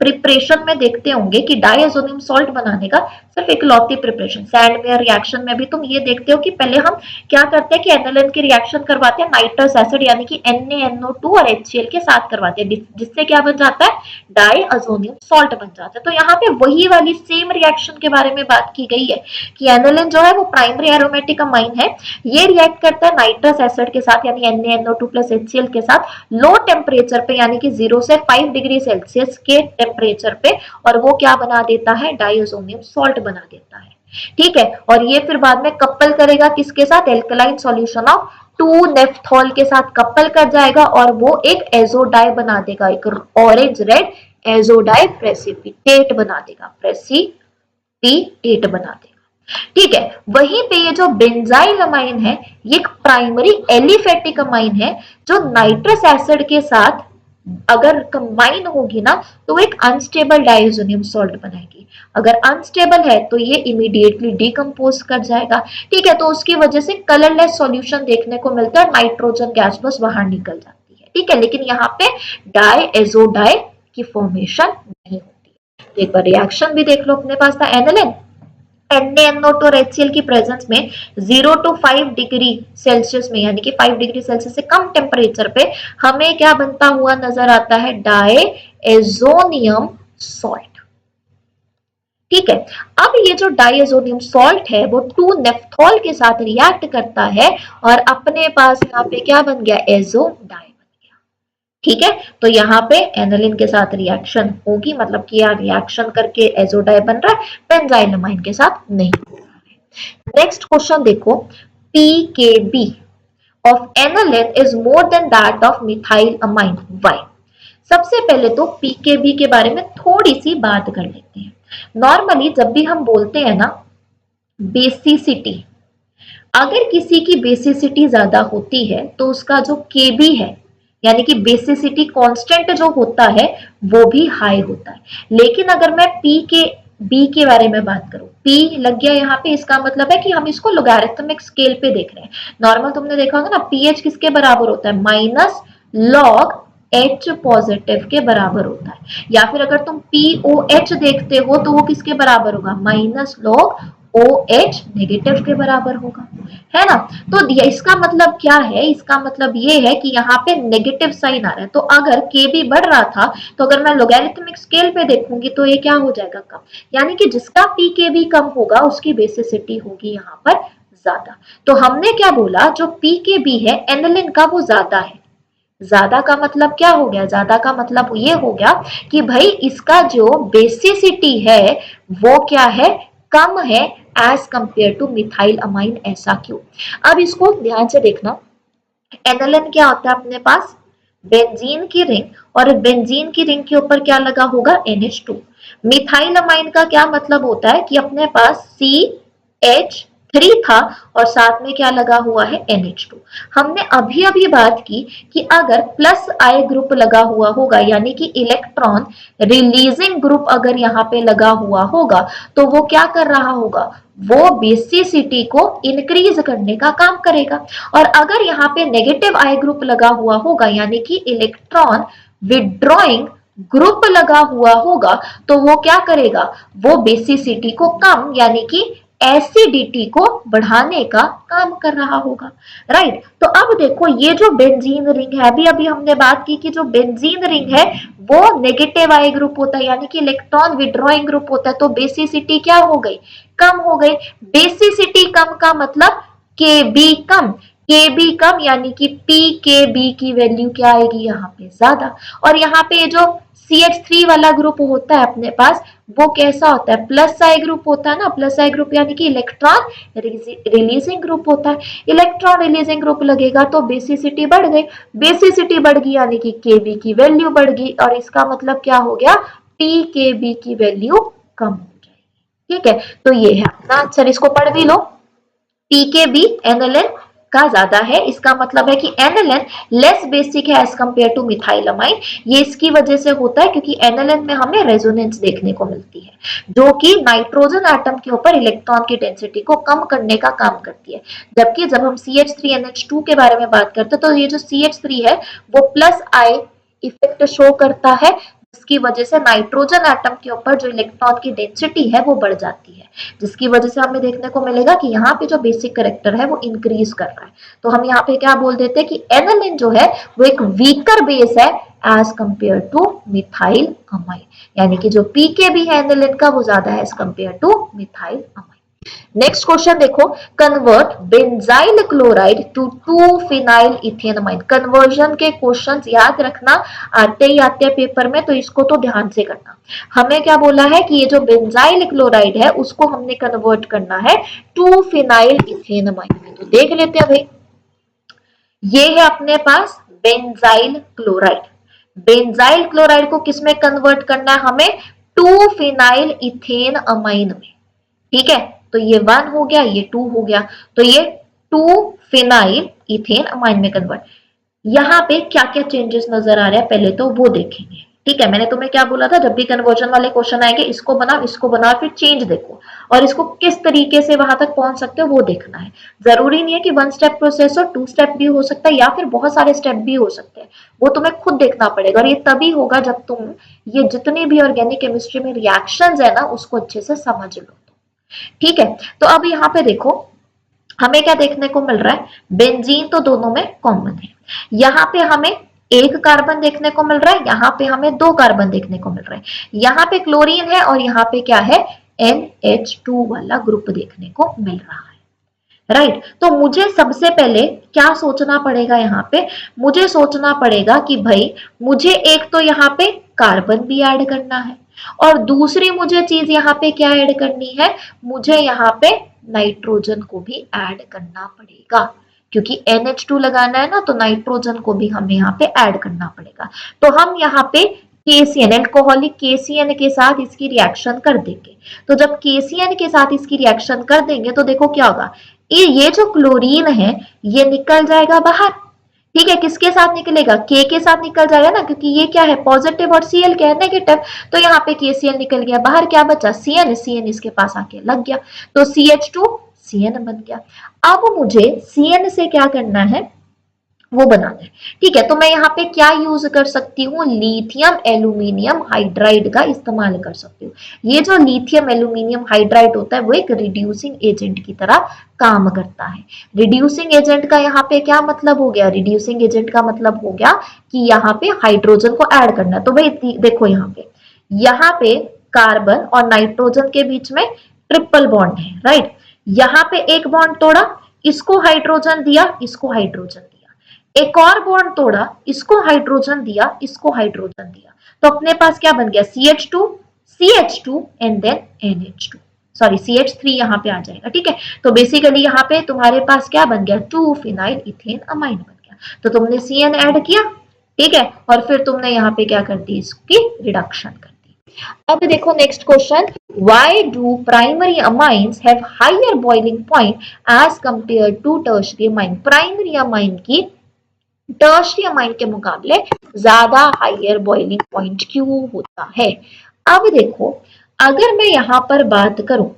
प्रिपरेशन में देखते होंगे कि डाइअज़ोनियम सॉल्ट बनाने का सिर्फ इकलौती प्रिपरेशन, सैंडवेयर रिएक्शन में भी तुम ये देखते हो कि पहले हम क्या करते हैं कि एनएलएन की रिएक्शन करवाते हैं नाइट्रस एसिड यानी कि NaNO2 और HCl के साथ करवाते हैं, जिससे क्या बन जाता है, डाइअज़ोनियम सॉल्ट बन जाता है। तो यहाँ पे वही वाली सेम रिएक्शन के बारे में बात की गई है कि एनएलएन जो है वो प्राइमरी एरोमेटिक अमाइन है, ये रिएक्ट करता है नाइट्रस एसिड के साथ यानी NaNO2 प्लस HCl के साथ लो टेम्परेचर पे यानी कि 0 से 5 डिग्री सेल्सियस के टेम्परेचर पे, और वो क्या बना देता है, डाइअज़ोनियम सॉल्ट बना देता है, ठीक है। और ये फिर बाद में कपल करेगा किसके साथ, एल्कलाइन सॉल्यूशन ऑफ 2 नेफ्थॉल के साथ कपल कर जाएगा और वो एक एजो डाई बना देगा, एक orange red azo dye precipitate बना देगा, प्रेसिपिटेट बना देगा, ठीक है। वहीं पे ये जो बेंजाइलमाइन है ये एक प्राइमरी एलिफेटिक अमाइन है जो नाइट्रस एसिड के साथ अगर कंबाइन होगी ना तो एक अनस्टेबल डाइसोनियम सॉल्ट बनाएगी। अगर अनस्टेबल है तो ये इमीडिएटली डिकम्पोज कर जाएगा। ठीक है, तो उसकी वजह से कलरलेस सॉल्यूशन देखने को मिलता है, नाइट्रोजन गैस बस बाहर निकल जाती है। ठीक है, लेकिन यहाँ पे डाइएजोडाई की फॉर्मेशन नहीं होती है। तो एक बार रिएक्शन भी देख लो, अपने पास था एनालिन, NaNO2 और HCl की प्रेजेंस में 0 to 5 डिग्री सेल्सियस में, यानी कि 5 डिग्री सेल्सियस से कम टेम्परेचर पे हमें क्या बनता हुआ नजर आता है, डाइएजोनियम सॉल्ट। ठीक है, अब ये जो डाइएजोनियम सॉल्ट है वो 2 नेफ्थॉल के साथ रिएक्ट करता है और अपने पास यहाँ पे क्या बन गया, एजोडाई। ठीक है, तो यहाँ पे एनालिन के साथ रिएक्शन होगी, मतलब कि यहाँ रिएक्शन करके एजोडाई बन रहा है, बेंजाइलमाइन के साथ नहीं हो रहा है। नेक्स्ट क्वेश्चन देखो, pKb of aniline is more than that of methyl amine, why? सबसे पहले तो पीकेबी के बारे में थोड़ी सी बात कर लेते हैं। नॉर्मली जब भी हम बोलते हैं ना बेसिसिटी, अगर किसी की बेसिसिटी ज्यादा होती है तो उसका जो केबी है, यानी कि बेसिसिटी कांस्टेंट जो होता है वो भी हाई होता है। लेकिन अगर मैं पी के बी के बारे में बात करूं, पी लग गया यहाँ पे, इसका मतलब है कि हम इसको लोगैरिथमिक स्केल पे देख रहे हैं। नॉर्मल तुमने देखा होगा ना, पीएच किसके बराबर होता है, माइनस लॉग एच पॉजिटिव के बराबर होता है। या फिर अगर तुम पीओएच देखते हो तो वो किसके बराबर होगा, minus log O H negative के बराबर होगा, है ना। तो इसका मतलब क्या है, इसका मतलब ये है कि यहाँ पे नेगेटिव साइन आ रहा है। तो अगर के भी बढ़ रहा था तो अगर मैं लोगैरिथमिक स्केल पे देखूंगी तो ये क्या हो जाएगा, कम। यानी कि जिसका पी के भी कम होगा उसकी बेसिसिटी होगी यहाँ पर ज्यादा। तो हमने क्या बोला, जो पी के बी है एनालिन का वो ज्यादा है। ज्यादा का मतलब क्या हो गया, ज्यादा का मतलब ये हो गया कि भाई इसका जो बेसिसिटी है वो क्या है, कम है as compare to methyl amine. ऐसा क्यों? अब इसको ध्यान से देखना, एनालिन क्या होता है अपने पास, बेंजीन की रिंग, और बेंजीन की रिंग के ऊपर क्या लगा होगा, NH2। मिथाइल अमाइन का क्या मतलब होता है कि अपने पास CH3 था और साथ में क्या लगा हुआ है, NH2। हमने अभी अभी बात की कि अगर प्लस आई ग्रुप लगा हुआ होगा, यानी कि इलेक्ट्रॉन रिलीजिंग ग्रुप अगर यहाँ पे लगा हुआ होगा तो वो क्या कर रहा होगा, वो बेसिसिटी को इंक्रीज करने का काम करेगा। और अगर यहाँ पे नेगेटिव आई ग्रुप लगा हुआ होगा, यानी कि इलेक्ट्रॉन विड्रॉइंग ग्रुप लगा हुआ होगा, तो वो क्या करेगा, वो बेसिसिटी को कम, यानी कि एसिडिटी को बढ़ाने का काम कर रहा होगा। राइट, तो अब देखो ये जो बेंजीन रिंग है, अभी अभी हमने बात की कि जो बेंजीन रिंग है वो नेगेटिव आई ग्रुप होता है, यानी कि इलेक्ट्रॉन विड्रॉइंग ग्रुप होता है, तो बेसिसिटी क्या हो गई, कम हो गई। बेसिसिटी कम का मतलब के बी कम, के बी कम यानी कि पी के बी की वैल्यू क्या आएगी, यहाँ पे ज्यादा। और यहाँ पे जो CH3 वाला ग्रुप होता है अपने पास, वो कैसा होता है, प्लस आई ग्रुप होता है ना, प्लस आई ग्रुप यानी कि इलेक्ट्रॉन रिलीजिंग ग्रुप होता है। इलेक्ट्रॉन रिलीजिंग ग्रुप लगेगा तो बेसिसिटी बढ़ गई, बेसिसिटी बढ़ गई यानी कि केबी की वैल्यू बढ़ गई, और इसका मतलब क्या हो गया, पी के बी की वैल्यू कम हो जाएगी। ठीक है, तो ये है अपना आंसर, इसको पढ़ भी लो। पीकेबी एनालिन का ज्यादा है, इसका मतलब है कि एनालिन लेस बेसिक है एज कंपेयर टू मिथाइलमाइन। ये इसकी वजह से होता है क्योंकि एनालिन में हमें रेजोनेंस देखने को मिलती है, जो कि नाइट्रोजन एटम के ऊपर इलेक्ट्रॉन की डेंसिटी को कम करने का काम करती है। जबकि जब हम CH3NH2 के बारे में बात करते हैं तो ये जो CH3 है वो प्लस आई इफेक्ट शो करता है, जिसकी वजह से नाइट्रोजन एटम के ऊपर जो इलेक्ट्रॉन की डेंसिटी है वो बढ़ जाती है, जिसकी वजह से हमें देखने को मिलेगा कि यहाँ पे जो बेसिक करेक्टर है वो इंक्रीज कर रहा है। तो हम यहाँ पे क्या बोल देते हैं कि एनालिन जो है वो एक वीकर बेस है as compare to methyl amine, यानी कि जो पीके भी है एनालिन का वो ज्यादा है as compare to methyl amine. Next question देखो, convert benzyl chloride to 2 phenyl ethanamine. Conversion के क्वेश्चंस याद रखना, आते ही आते हैं पेपर में, तो इसको तो ध्यान से करना। हमें क्या बोला है कि ये जो बेंजाइल क्लोराइड है उसको हमने कन्वर्ट करना है 2 फिनाइल इथेनमाइन में। तो देख लेते हैं भाई, ये है अपने पास बेंजाइल क्लोराइड। बेंजाइल क्लोराइड को किसमें कन्वर्ट करना है हमें, 2 फिनाइल इथेन अमाइन में। ठीक है, तो ये 1 हो गया, ये 2 हो गया, तो ये 2 फिनाइल इथेन अमाइन में कन्वर्ट। यहाँ पे क्या क्या चेंजेस नजर आ रहे हैं पहले तो वो देखेंगे। ठीक है, मैंने तुम्हें क्या बोला था, जब भी कन्वर्जन वाले क्वेश्चन आएंगे इसको बनाओ फिर चेंज देखो और इसको किस तरीके से वहां तक पहुंच सकते हो वो देखना है। जरूरी नहीं है कि वन स्टेप प्रोसेस हो, टू स्टेप भी हो सकता है या फिर बहुत सारे स्टेप भी हो सकते हैं, वो तुम्हें खुद देखना पड़ेगा और ये तभी होगा जब तुम ये जितने भी ऑर्गेनिक केमिस्ट्री में रिएक्शंस है ना उसको अच्छे से समझ लो। ठीक है, तो अब यहाँ पे देखो हमें क्या देखने को मिल रहा है, बेंजीन तो दोनों में कॉमन है, यहाँ पे हमें एक कार्बन देखने को मिल रहा है, यहाँ पे हमें दो कार्बन देखने को मिल रहा है, यहाँ पे क्लोरीन है और यहाँ पे क्या है NH2 वाला ग्रुप देखने को मिल रहा है। राइट, तो मुझे सबसे पहले क्या सोचना पड़ेगा, यहाँ पे मुझे सोचना पड़ेगा कि भाई मुझे एक तो यहाँ पे कार्बन भी ऐड करना है और दूसरी मुझे चीज यहाँ पे क्या ऐड करनी है, मुझे यहाँ पे नाइट्रोजन को भी ऐड करना पड़ेगा क्योंकि NH2 लगाना है ना, तो नाइट्रोजन को भी हमें यहाँ पे ऐड करना पड़ेगा। तो हम यहाँ पे KCN एल्कोहलिक KCN के साथ इसकी रिएक्शन कर देंगे। तो जब KCN के साथ इसकी रिएक्शन कर देंगे तो देखो क्या होगा, ये जो क्लोरीन है ये निकल जाएगा बाहर। ठीक है, किसके साथ निकलेगा, के साथ निकल जाएगा ना, क्योंकि ये क्या है पॉजिटिव और Cl क्या है नेगेटिव, तो यहाँ पे KCl निकल गया बाहर, क्या बचा CN इसके पास आके लग गया तो CH2 CN बन गया। अब मुझे CN से क्या करना है वो बनाना है। ठीक है, तो मैं यहाँ पे क्या यूज कर सकती हूँ, लिथियम एल्यूमिनियम हाइड्राइड का इस्तेमाल कर सकती हूँ। ये जो लिथियम एल्यूमिनियम हाइड्राइड होता है वो एक रिड्यूसिंग एजेंट की तरह काम करता है। रिड्यूसिंग एजेंट का यहाँ पे क्या मतलब हो गया, रिड्यूसिंग एजेंट का मतलब हो गया कि यहाँ पे हाइड्रोजन को ऐड करना है। तो भाई देखो यहाँ पे कार्बन और नाइट्रोजन के बीच में ट्रिपल बॉन्ड है, राइट। यहाँ पे एक बॉन्ड तोड़ा, इसको हाइड्रोजन दिया, इसको हाइड्रोजन दिया, एक और बॉन्ड तोड़ा, इसको हाइड्रोजन दिया, इसको हाइड्रोजन दिया, तो अपने पास क्या बन गया CH2 and then NH2, sorry CH3 यहाँ पे आ जाएगा। ठीक है, तो बेसिकली यहाँ पे तुम्हारे पास क्या बन गया 2 फिनाइल इथेन अमाइन बन गया। तो तुमने CN ऐड किया, ठीक है, और फिर तुमने यहाँ पे क्या कर दी, इसकी रिडक्शन कर दी। अब देखो next question, why do primary amines have higher boiling point as compare to tertiary amine. Primary amine की टर्शियरी अमाइन के मुकाबले ज्यादा हायर बॉइलिंग पॉइंट क्यों होता है। अब देखो अगर मैं यहां पर बात करूं,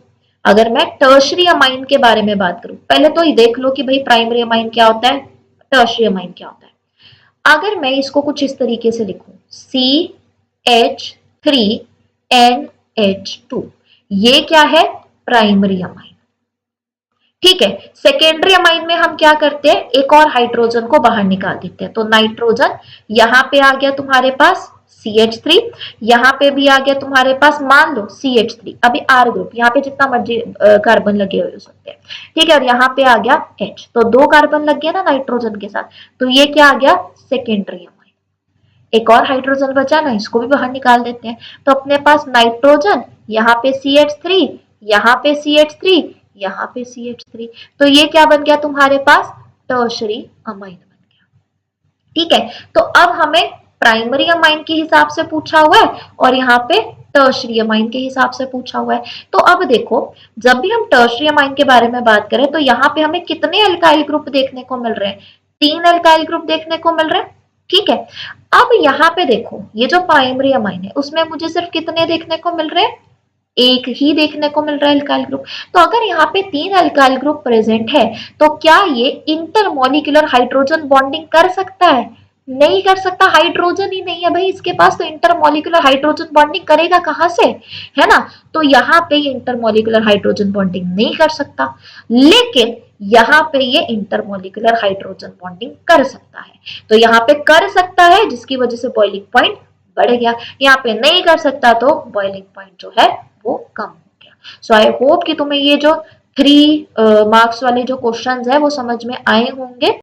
अगर मैं टर्शियरी अमाइन के बारे में बात करूं, पहले तो ये देख लो कि भाई प्राइमरी अमाइन क्या होता है, टर्शियरी अमाइन क्या होता है। अगर मैं इसको कुछ इस तरीके से लिखूं CH3NH2, ये क्या है प्राइमरी अमाइन। ठीक है, सेकेंडरी अमाइन में हम क्या करते हैं, एक और हाइड्रोजन को बाहर निकाल देते हैं, तो नाइट्रोजन यहाँ पे आ गया तुम्हारे पास CH3, यहाँ पे भी आ गया तुम्हारे पास मान लो CH3, अभी R ग्रुप, यहाँ पे जितना मर्जी कार्बन लगे हुए हो सकते हैं। ठीक है, और यहाँ पे आ गया H, तो दो कार्बन लग गया ना नाइट्रोजन के साथ, तो ये क्या आ गया सेकेंडरी अमाइन। एक और हाइड्रोजन बचा ना, इसको भी बाहर निकाल देते हैं, तो अपने पास नाइट्रोजन, यहाँ पे CH3, यहाँ पे CH3, यहाँ पे CH3, तो ये क्या बन गया तुम्हारे पास टर्शरी अमाइन बन गया। ठीक है, तो अब हमें प्राइमरी अमाइन के हिसाब से पूछा हुआ है और यहाँ पे टर्शरी अमाइन के हिसाब से पूछा हुआ है। तो अब देखो जब भी हम टर्शरी अमाइन के बारे में बात करें तो यहाँ पे हमें कितने अल्काइल ग्रुप देखने को मिल रहे हैं, 3 अल्काइल ग्रुप देखने को मिल रहे हैं। ठीक है, अब यहाँ पे देखो ये जो प्राइमरी अमाइन है उसमें मुझे सिर्फ कितने देखने को मिल रहे हैं, एक ही देखने को मिल रहा है अल्काइल ग्रुप। तो अगर यहाँ पे 3 अल्काइल ग्रुप प्रेजेंट है तो क्या ये इंटरमोलिकुलर हाइड्रोजन बॉन्डिंग कर सकता है, नहीं कर सकता, हाइड्रोजन ही नहीं है भाई इसके पास, तो इंटरमोलिकुलर हाइड्रोजन बॉन्डिंग करेगा कहां से, है ना। तो यहाँ पे ये इंटरमोलिकुलर हाइड्रोजन बॉन्डिंग नहीं कर सकता, लेकिन यहाँ पे ये इंटरमोलिकुलर हाइड्रोजन बॉन्डिंग कर सकता है। तो यहाँ पे कर सकता है जिसकी वजह से बॉइलिंग पॉइंट बढ़ गया, यहाँ पे नहीं कर सकता तो बॉइलिंग पॉइंट जो है वो कम हो गया। सो आई होप कि तुम्हें ये जो 3 मार्क्स वाले जो क्वेश्चंस है वो समझ में आए होंगे।